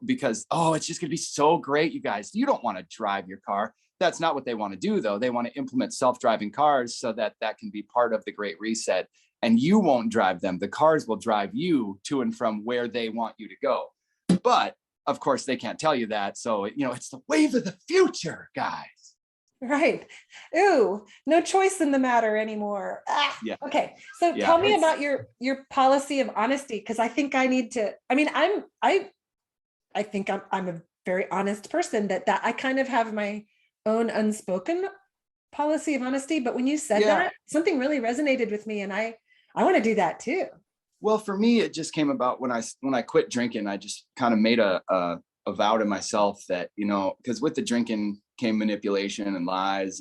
Because, it's just going to be so great, you guys. You don't want to drive your car. That's not what they want to do, though. They want to implement self-driving cars so that can be part of the Great Reset. And you won't drive them. The cars will drive you to and from where they want you to go. But of course, they can't tell you that. So, it's the wave of the future, guys. Right. Ooh, no choice in the matter anymore. Okay. So tell me about your policy of honesty, because I think I need to, I think I'm a very honest person, that I kind of have my own unspoken policy of honesty. But when you said that, something really resonated with me, and I want to do that too. Well, for me, it just came about when I quit drinking. I just kind of made a vow to myself that, because with the drinking came manipulation and lies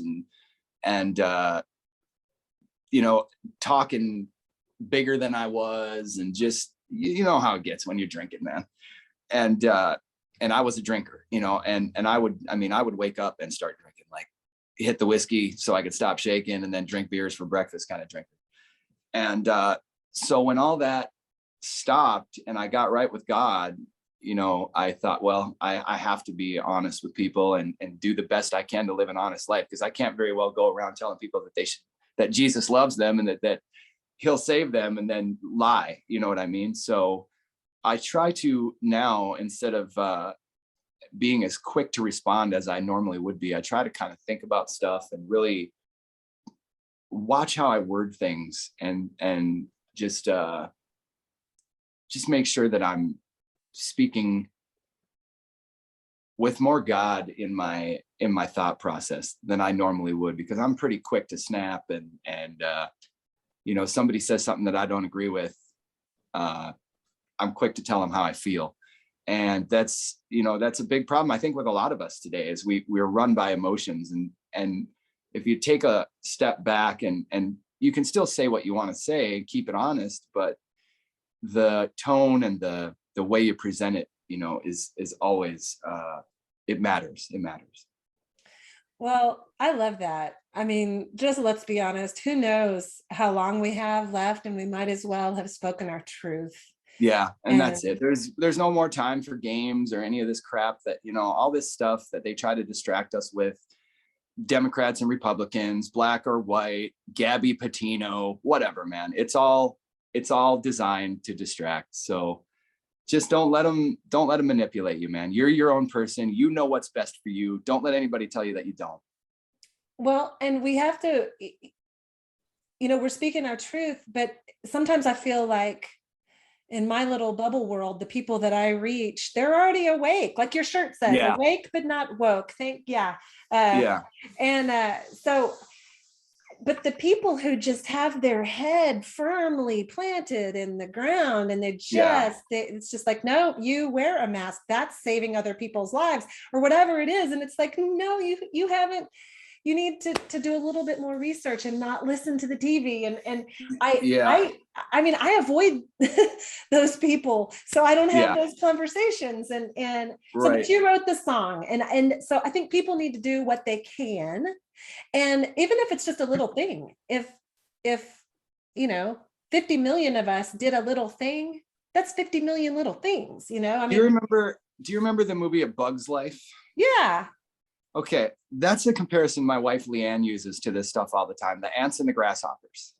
and talking bigger than I was, and just, you know how it gets when you're drinking, man. And I was a drinker, and I would wake up and start drinking, like hit the whiskey so I could stop shaking, and then drink beers for breakfast kind of drinker. And so when all that stopped and I got right with God, I thought, well, I have to be honest with people and do the best I can to live an honest life, because I can't very well go around telling people that Jesus loves them and that he'll save them and then lie. You know what I mean? So I try to now, instead of being as quick to respond as I normally would be, I try to kind of think about stuff and really watch how I word things, and just make sure that I'm speaking with more God in my thought process than I normally would, because I'm pretty quick to snap, and somebody says something that I don't agree with, I'm quick to tell them how I feel. And that's a big problem, I think, with a lot of us today, is we're run by emotions, and if you take a step back and you can still say what you want to say, keep it honest, but the tone and the way you present it, is always, it matters. Well, I love that. Just let's be honest, who knows how long we have left, and we might as well have spoken our truth. Yeah. And that's it. There's no more time for games or any of this crap that, all this stuff that they try to distract us with. Democrats and Republicans, black or white, Gabby Petito, whatever, man. It's all designed to distract. So just don't let them manipulate you, man. You're your own person. You know what's best for you. Don't let anybody tell you that you don't. Well, and we have to, we're speaking our truth, but sometimes I feel like in my little bubble world, the people that I reach, they're already awake. Like your shirt says, awake, but not woke. But the people who just have their head firmly planted in the ground, and it's just like, no, you wear a mask, that's saving other people's lives, or whatever it is. And it's like, no, you haven't you need to do a little bit more research and not listen to the TV. And Yeah. I mean, I avoid those people, so I don't have Yeah. those conversations. And so, Right. but you wrote the song, and so I think people need to do what they can, and even if it's just a little thing, if 50 million of us did a little thing, that's 50 million little things, I mean. Do you remember the movie A Bug's Life? Yeah. Okay, that's a comparison my wife Leanne uses to this stuff all the time. The ants and the grasshoppers.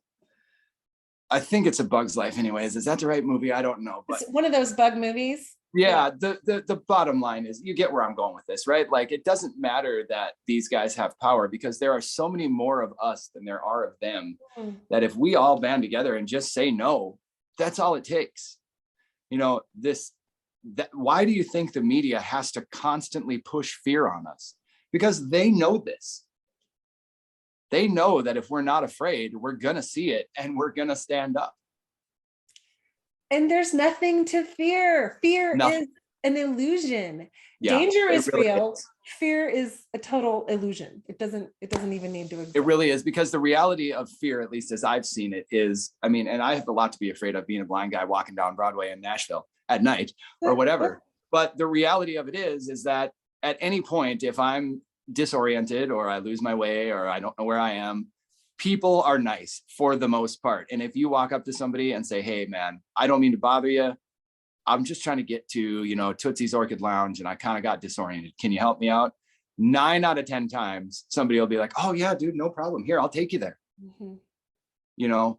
I think it's A Bug's Life anyways. Is that the right movie? I don't know. But it's one of those bug movies. yeah, the bottom line is, you get where I'm going with this, right? Like, it doesn't matter that these guys have power, because there are so many more of us than there are of them, that if we all band together and just say no, that's all it takes. Why do you think the media has to constantly push fear on us? Because they know this. They know that if we're not afraid, we're gonna see it and we're gonna stand up. And there's nothing to fear. Fear is an illusion. Yeah, danger is really real. is. Fear is a total illusion. It doesn't even need to exist. It really is, because the reality of fear, at least as I've seen it, is, I mean, and I have a lot to be afraid of, being a blind guy walking down Broadway in Nashville at night or whatever. But the reality of it is that at any point, if I'm disoriented or I lose my way or I don't know where I am, people are nice for the most part. And if you walk up to somebody and say, hey man, I don't mean to bother you, I'm just trying to get to, Tootsie's Orchid Lounge and I kind of got disoriented. Can you help me out? 9 out of 10 times, somebody will be like, oh yeah, dude, no problem. Here, I'll take you there.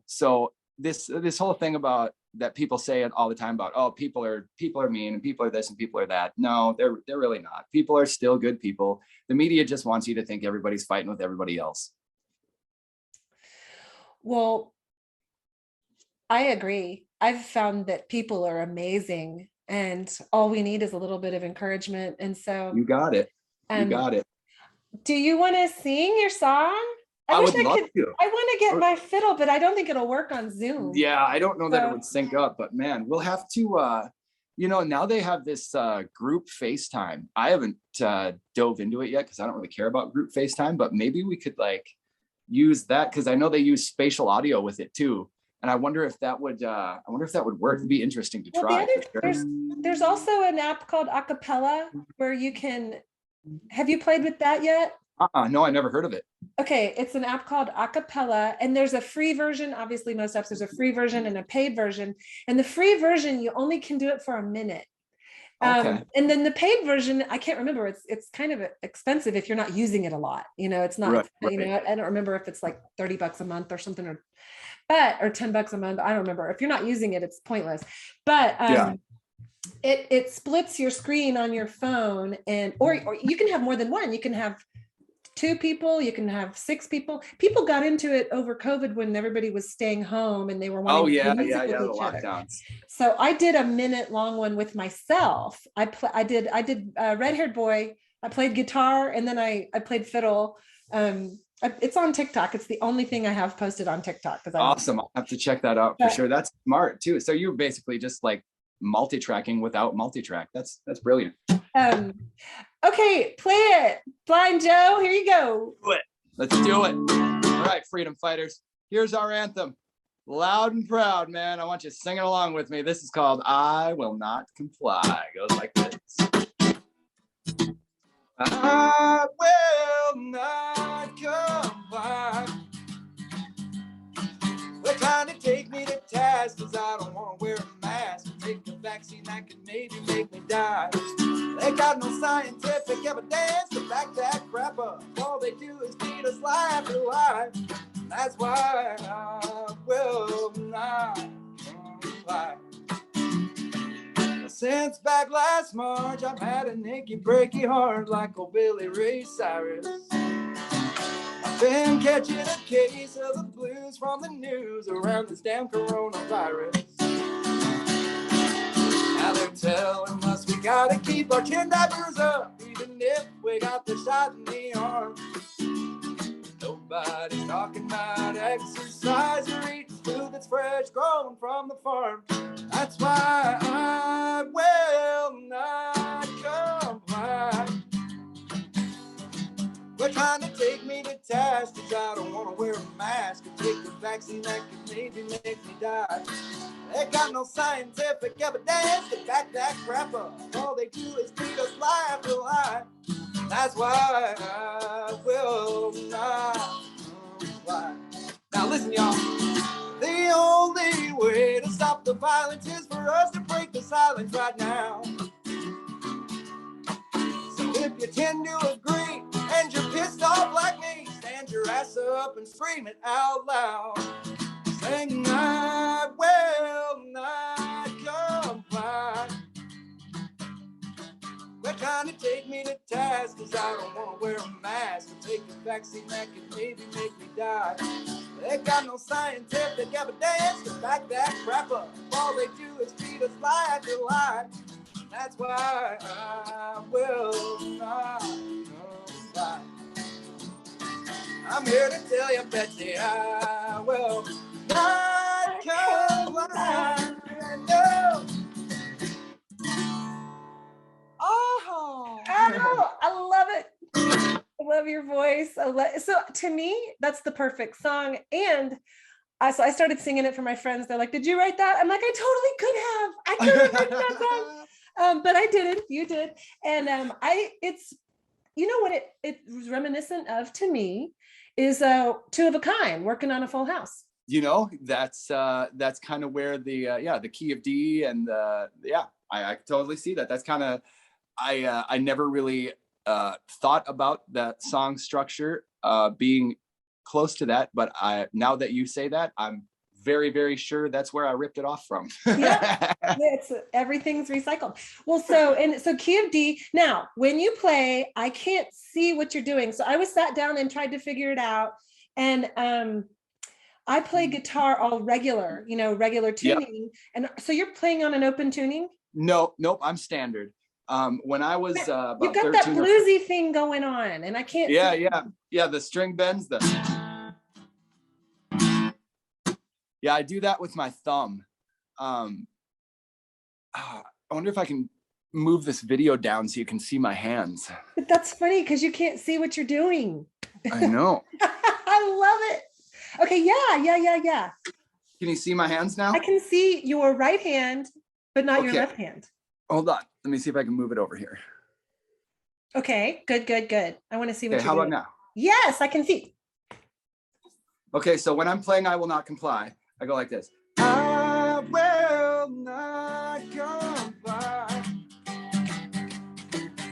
So this whole thing about that, people say it all the time about, oh, people are mean and people are this and people are that. No, they're really not. People are still good people. The media just wants you to think everybody's fighting with everybody else. Well, I agree. I've found that people are amazing, and all we need is a little bit of encouragement. And so you got it. Got it. Do you want to sing your song? I would love to. I want to get my fiddle, but I don't think it'll work on Zoom. Yeah, I don't know that it would sync up, but man, we'll have to, now they have this group FaceTime. I haven't dove into it yet because I don't really care about group FaceTime, but maybe we could use that, because I know they use spatial audio with it too. And I wonder if that would work. It'd be interesting to try. There's also an app called Acapella where you can, have you played with that yet? No, I never heard of it. Okay, it's an app called Acapella, and there's a free version. Obviously, most apps, there's a free version and a paid version. And the free version, you only can do it for a minute. And then the paid version, I can't remember. It's kind of expensive if you're not using it a lot. It's not. Right. I don't remember if it's like $30 a month or something, or $10 a month. I don't remember. If you're not using it, it's pointless. But it splits your screen on your phone, or you can have more than one. You can have 2 people, you can have 6 people. People got into it over COVID when everybody was staying home and they were wanting to play music with each other. Lockdowns. So I did a minute-long one with myself. I did Red-Haired Boy. I played guitar, and then I played fiddle. It's on TikTok. It's the only thing I have posted on TikTok. Awesome. I'll have to check that out for sure. That's smart too. So you're basically just multi-tracking without multi-track. That's brilliant. Okay, play it. Blind Joe, here you go. Let's do it. All right, freedom fighters. Here's our anthem. Loud and proud, man. I want you singing along with me. This is called I Will Not Comply. It goes like this. I will not comply. They're trying to take me to task because I don't want to wear a mask and take the vaccine that could maybe make me die. They got no scientific evidence to back that crap up. All they do is feed us lie after lie. That's why I will not comply. Since back last March, I've had an achy, breaky heart like old Billy Ray Cyrus. I've been catching a case of the blues from the news around this damn coronavirus. Now they're telling us we gotta keep our chin diapers up, even if we got the shot in the arm. Nobody's talking about exercise or eating food that's fresh, grown from the farm. That's why I will not comply. They're trying to take me to task, cause I don't wanna wear a mask and take the vaccine that could maybe make me die. They got no scientific evidence to back that crap up. All they do is feed us lie after lie. That's why I will not comply. Now listen, y'all. The only way to stop the violence is for us to break the silence right now. So if you tend to agree and you're pissed off like me, stand your ass up and scream it out loud. Saying I will not comply. They're trying to take me to task, cause I don't wanna wear a mask or take a vaccine that could maybe make me die. They got no scientific evidence to back that crap up. All they do is feed us lie after lie. That's why I will not comply. I'm here to tell you, Betsy, I will not comply. No. Oh, I love it. I love your voice. So to me, that's the perfect song. And so I started singing it for my friends. They're like, "Did you write that?" I'm like, "I totally could have. I could have written that song, but I didn't. You did." And it's, you know what it was reminiscent of to me is Two of a Kind, Working on a Full House. You know, that's kind of where the key of D and I totally see that. That's kind of, I never really thought about that song structure being close to that, but now that you say that, I'm very, very sure that's where I ripped it off from. Yeah, everything's recycled. Well, so key of D. Now, when you play, I can't see what you're doing. So I was sat down and tried to figure it out. And I play guitar all regular, regular tuning. Yep. And so you're playing on an open tuning? Nope, I'm standard. When I was about you've got that bluesy thing going on, and I can't. Yeah. The string bends. I do that with my thumb. I wonder if I can move this video down so you can see my hands. But that's funny because you can't see what you're doing. I know. I love it. Okay, yeah. Can you see my hands now? I can see your right hand, but not your left hand. Hold on. Let me see if I can move it over here. Okay, good. I want to see what you're how doing. About now? Yes, I can see. Okay, so when I'm playing I Will Not Comply, I go like this. I will not comply.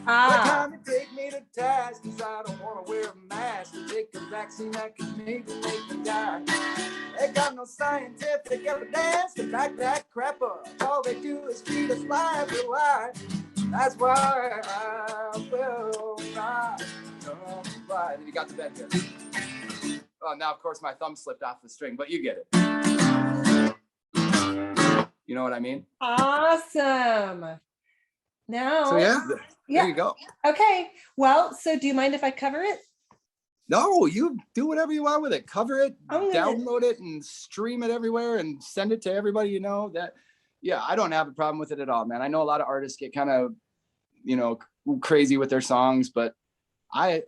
They're trying to take me to task, cause I don't want to wear a mask or take a vaccine that could maybe make me die. They got no scientific evidence to back that crap up. All they do is feed us lie after lie. That's why I will not comply. Then you got the bed here. Oh, now of course my thumb slipped off the string, but you get it. You know what I mean? Awesome. Now. So there you go. Okay. Well, so do you mind if I cover it? No, you do whatever you want with it. Cover it, download it, and stream it everywhere and send it to everybody you know. I don't have a problem with it at all, man. I know a lot of artists get kind of, crazy with their songs, but I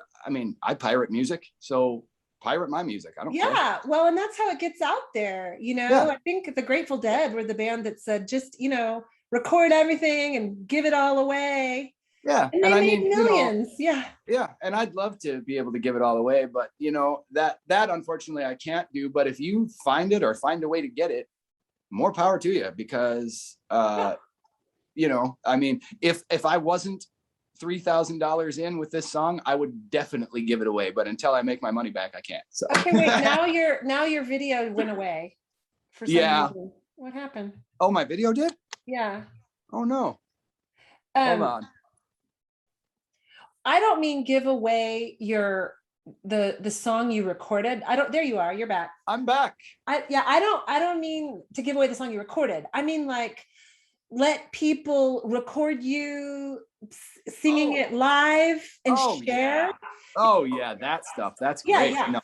pirate music, so pirate my music. I don't care. Yeah, well, and that's how it gets out there, I think the Grateful Dead were the band that said just, record everything and give it all away. Yeah. And they made millions. Yeah. And I'd love to be able to give it all away, but that unfortunately I can't do. But if you find it or find a way to get it, more power to you, because if I wasn't $3,000 in with this song, I would definitely give it away. But until I make my money back, I can't. So okay, wait, now your video went away for some reason. What happened? Oh, my video did? Yeah. Oh no. Hold on. I don't mean give away the song you recorded. There you are, you're back. I'm back. I don't mean to give away the song you recorded. I mean, like, let people record you singing it live and share. Yeah. Oh yeah, that stuff. That's great. I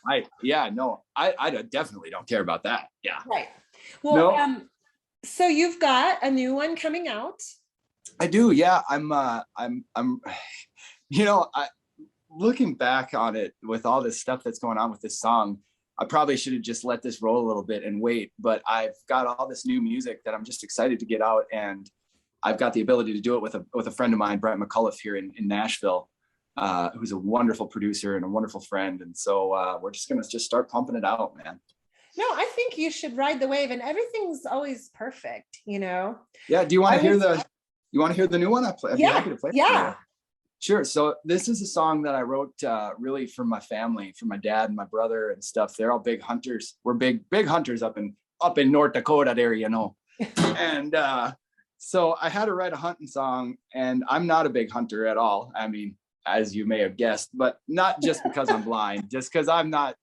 definitely don't care about that. Yeah. Right. Well, so you've got a new one coming out. I do. Yeah. I'm looking back on it with all this stuff that's going on with this song, I probably should have just let this roll a little bit and wait, but I've got all this new music that I'm just excited to get out, and I've got the ability to do it with a friend of mine, Brent McCullough, here in Nashville, who's a wonderful producer and a wonderful friend. And so we're just gonna start pumping it out, man. No, I think you should ride the wave, and everything's always perfect, you know? Yeah. Do you want to hear the new one? I'd be happy to play it. Yeah. Sure. So this is a song that I wrote really for my family, for my dad and my brother and stuff. They're all big hunters. We're big hunters up in North Dakota there, you know. And so I had to write a hunting song, and I'm not a big hunter at all. I mean, as you may have guessed, but not just because I'm blind, just because I'm not.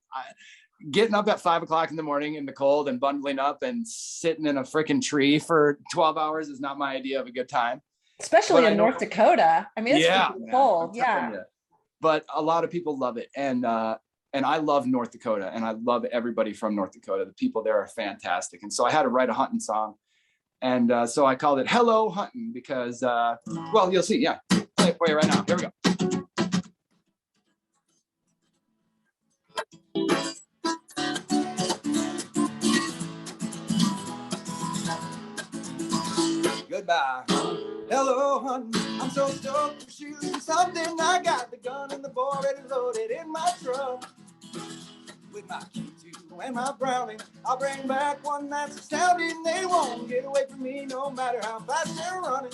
Getting up at 5 o'clock in the morning in the cold and bundling up and sitting in a freaking tree for 12 hours is not my idea of a good time. Especially in North Dakota. I mean, it's cold. Yeah. But a lot of people love it. And I love North Dakota, and I love everybody from North Dakota. The people there are fantastic. And so I had to write a hunting song. And so I called it Hello Hunting because, well, you'll see. Yeah. Play it for you right now. Here we go. Goodbye. Hello, hunting. I'm so stoked for shooting something. I got the gun and the bow already loaded in my truck. With my Q2 and my Browning, I'll bring back one that's astounding. They won't get away from me no matter how fast they're running.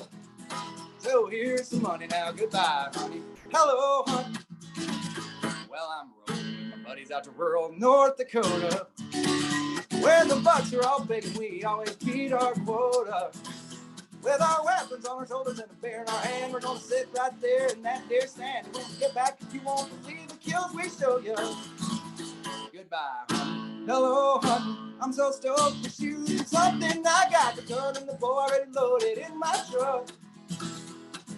So here's some money now. Goodbye, honey. Hello, hunting. Well, I'm rolling with my buddies out to rural North Dakota, where the bucks are all big and we always beat our quota. With our weapons on our shoulders and a bear in our hand, we're gonna sit right there in that deer stand. And when we get back, you won't believe the kills we show you. Goodbye, hunting. Hello, hunting. I'm so stoked for shooting something. I got the gun and the bow already loaded in my truck.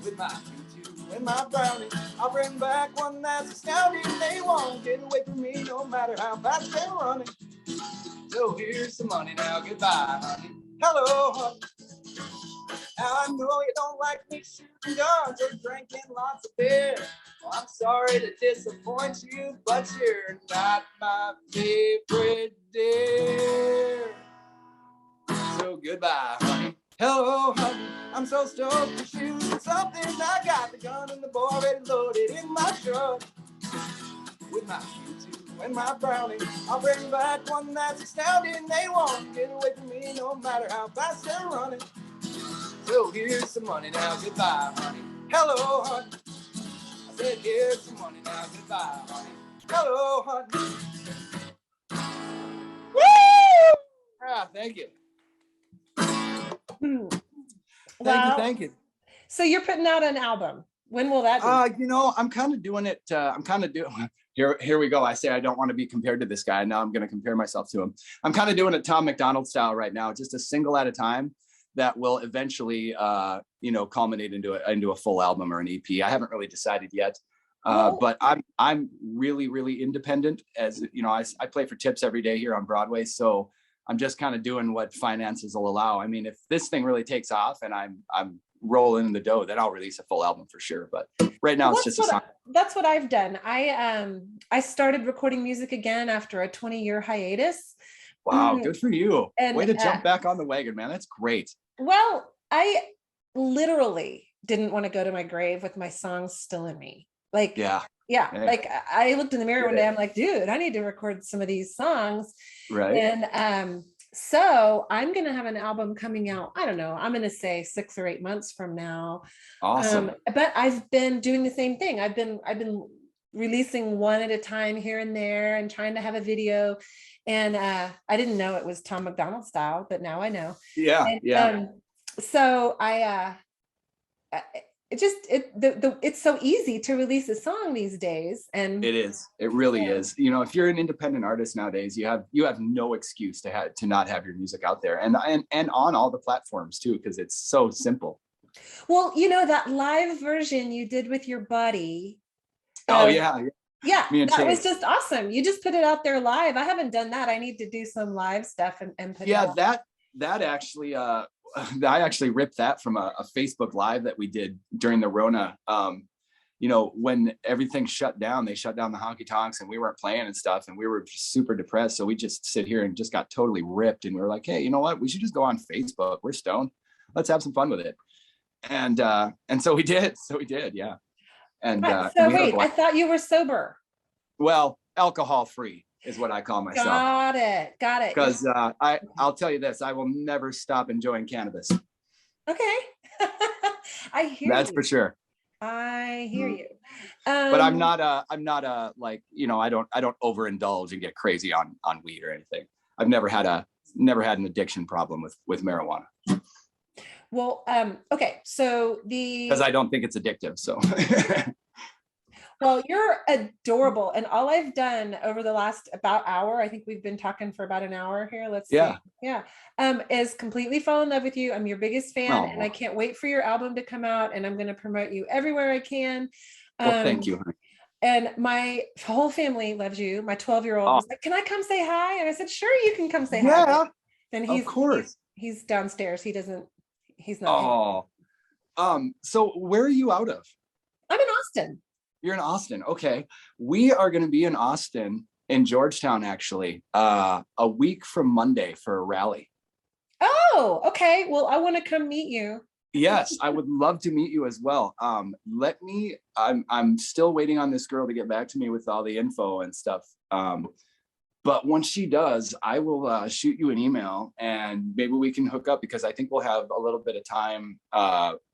With my Q2 and my Browning, I'll bring back one that's astounding. They won't get away from me no matter how fast they're running. So here's some money now. Goodbye, honey. Hello, hunting. Now I know you don't like me shooting guns or drinking lots of beer. Well, I'm sorry to disappoint you, but you're not my favorite deer. So goodbye, honey. Hello, honey. I'm so stoked to shoot something. I got the gun and the bow already loaded in my truck. With my Q2 and my Browning, I'll bring back one that's astounding. They won't get away from me no matter how fast they're running. So here's some money now, goodbye, honey. Hello, honey. I said, here's some money now, goodbye, honey. Hello, honey. Woo! Ah, thank you. Thank you. So you're putting out an album. When will that be? I'm kind of doing it. Here we go. I say I don't want to be compared to this guy. Now I'm going to compare myself to him. I'm kind of doing it Tom MacDonald style right now, just a single at a time. That will eventually, culminate into a full album or an EP. I haven't really decided yet, but I'm really, really independent. As you know, I play for tips every day here on Broadway, so I'm just kind of doing what finances will allow. I mean, if this thing really takes off and I'm rolling in the dough, then I'll release a full album for sure. But right now, it's just a song. That's what I've done. I started recording music again after a 20-year hiatus. Wow, good for you. And way to jump back on the wagon, man. That's great. Well, I literally didn't want to go to my grave with my songs still in me. Like, yeah. Like I looked in the mirror one day, I'm like, dude, I need to record some of these songs. Right. And so I'm going to have an album coming out. I don't know. I'm going to say 6 or 8 months from now. Awesome. But I've been doing the same thing. I've been releasing one at a time here and there and trying to have a video. And I didn't know it was Tom MacDonald style, but now I know. Yeah. So it's so easy to release a song these days. And it is. It really is. You know, if you're an independent artist nowadays, you have no excuse to not have your music out there and on all the platforms too, because it's so simple. Well, that live version you did with your buddy. Yeah, that was just awesome. You just put it out there live. I haven't done that. I need to do some live stuff and put it out. That actually, I actually ripped that from a Facebook Live that we did during the Rona. you know, when everything shut down, they shut down the honky tonks and we weren't playing and stuff. And we were just super depressed. So we just sit here and just got totally ripped. And we were like, hey, you know what? We should just go on Facebook. We're stoned. Let's have some fun with it. And so we did. Yeah. And so wait, I thought you were sober. Well, alcohol free is what I call myself. Got it. Because I'll tell you this, I will never stop enjoying cannabis. Okay. I hear That's you. for sure. I hear you. But I'm not like, you know, I don't overindulge and get crazy on weed or anything. I've never had an addiction problem with marijuana. Well, okay. So because I don't think it's addictive. So well, you're adorable. And all I've done over the last about hour, I think we've been talking for about an hour here. Let's see. Yeah. Is completely fall in love with you. I'm your biggest fan. Oh. And I can't wait for your album to come out, and I'm going to promote you everywhere I can. Well, thank you. And my whole family loves you. My 12-year-old was like, can I come say hi? And I said, sure, you can come say hi. Yeah. And of course. He's downstairs. He's not. So where are you out of? I'm in Austin. You're in Austin. Okay. We are going to be in Austin, in Georgetown, actually, a week from Monday for a rally. Oh, okay. Well, I want to come meet you. Yes, I would love to meet you as well. I'm still waiting on this girl to get back to me with all the info and stuff. But once she does, I will shoot you an email and maybe we can hook up, because I think we'll have a little bit of time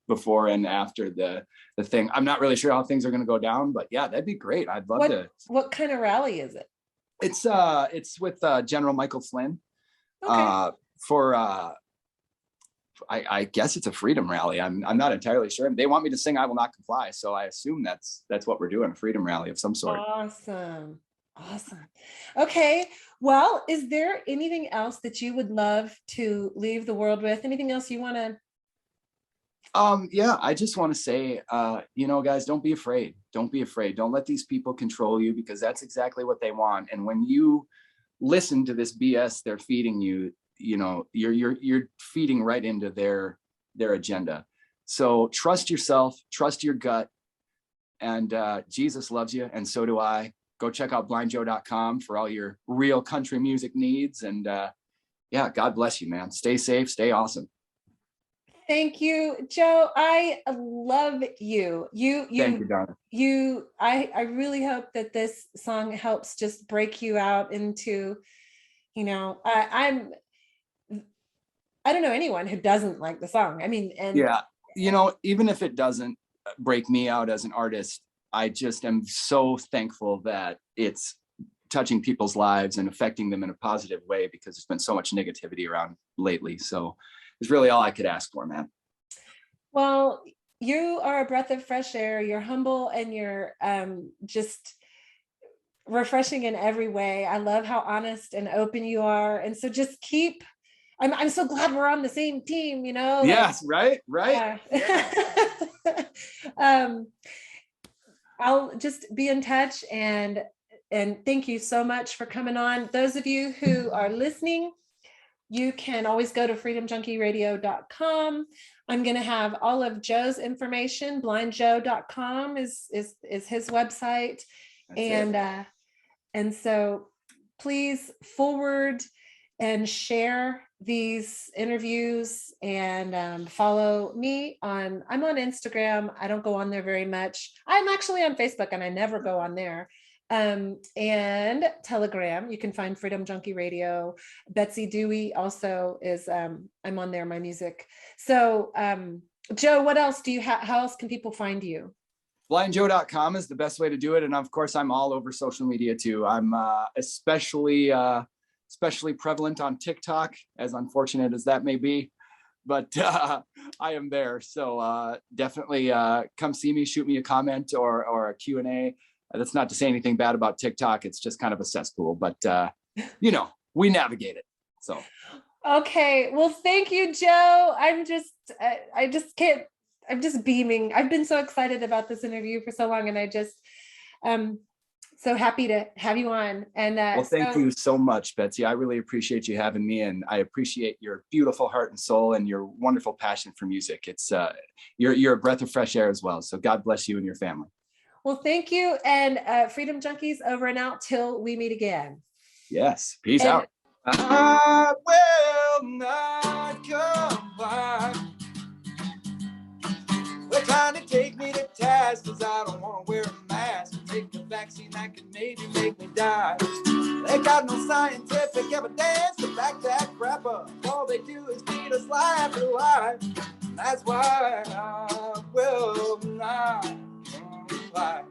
before and after the thing. I'm not really sure how things are going to go down, but yeah, that'd be great. I'd love to. What kind of rally is it? It's with General Michael Flynn. Okay. I guess it's a freedom rally. I'm not entirely sure. They want me to sing "I Will Not Comply," so I assume that's what we're doing, a freedom rally of some sort. Awesome. Okay. Well, is there anything else that you would love to leave the world with? Anything else you want to? Yeah, I just want to say, you know, guys, don't be afraid. Don't be afraid. Don't let these people control you, because that's exactly what they want. And when you listen to this BS they're feeding you, you know, you're feeding right into their agenda. So trust yourself, trust your gut, and Jesus loves you, and so do I. Go check out blindjoe.com for all your real country music needs. And yeah, God bless you, man. Stay safe, stay awesome. Thank you, Joe. I love you. Thank you, darling. I really hope that this song helps just break you out into, you know, I don't know anyone who doesn't like the song. I mean, and yeah, you know, even if it doesn't break me out as an artist, I just am so thankful that it's touching people's lives and affecting them in a positive way, because there's been so much negativity around lately. So it's really all I could ask for, man. Well, you are a breath of fresh air. You're humble and you're just refreshing in every way. I love how honest and open you are. And so just keep, I'm so glad we're on the same team, you know? Yes, right. Yeah. I'll just be in touch, and thank you so much for coming on. Those of you who are listening, you can always go to freedomjunkieradio.com. I'm going to have all of Joe's information. blindjoe.com is his website. And so please forward and share these interviews, and follow me I'm on Instagram. I don't go on there very much. I'm actually on Facebook, and I never go on there. And Telegram, you can find Freedom Junkie Radio. Betsy Dewey also is, I'm on there, my music. So Joe, what else do you have? How else can people find you? blindjoe.com is the best way to do it. And of course, I'm all over social media too. I'm especially prevalent on TikTok, as unfortunate as that may be, but I am there. So definitely come see me, shoot me a comment or a Q&A. That's not to say anything bad about TikTok. It's just kind of a cesspool, but you know, we navigate it. So. Okay. Well, thank you, Joe. I'm just beaming. I've been so excited about this interview for so long, and I just, so happy to have you on. And well, thank you so much, Betsy. I really appreciate you having me, and I appreciate your beautiful heart and soul and your wonderful passion for music. It's you're a breath of fresh air as well. So God bless you and your family. Well, thank you. And Freedom Junkies, over and out till we meet again. Yes. Peace And- out. I will not come back. They're trying to take me to task because I don't want to wear a mask or take the vaccine that could maybe make me die. They got no scientific evidence to back that crap up. All they do is feed us lie after lie. And that's why I will not come back.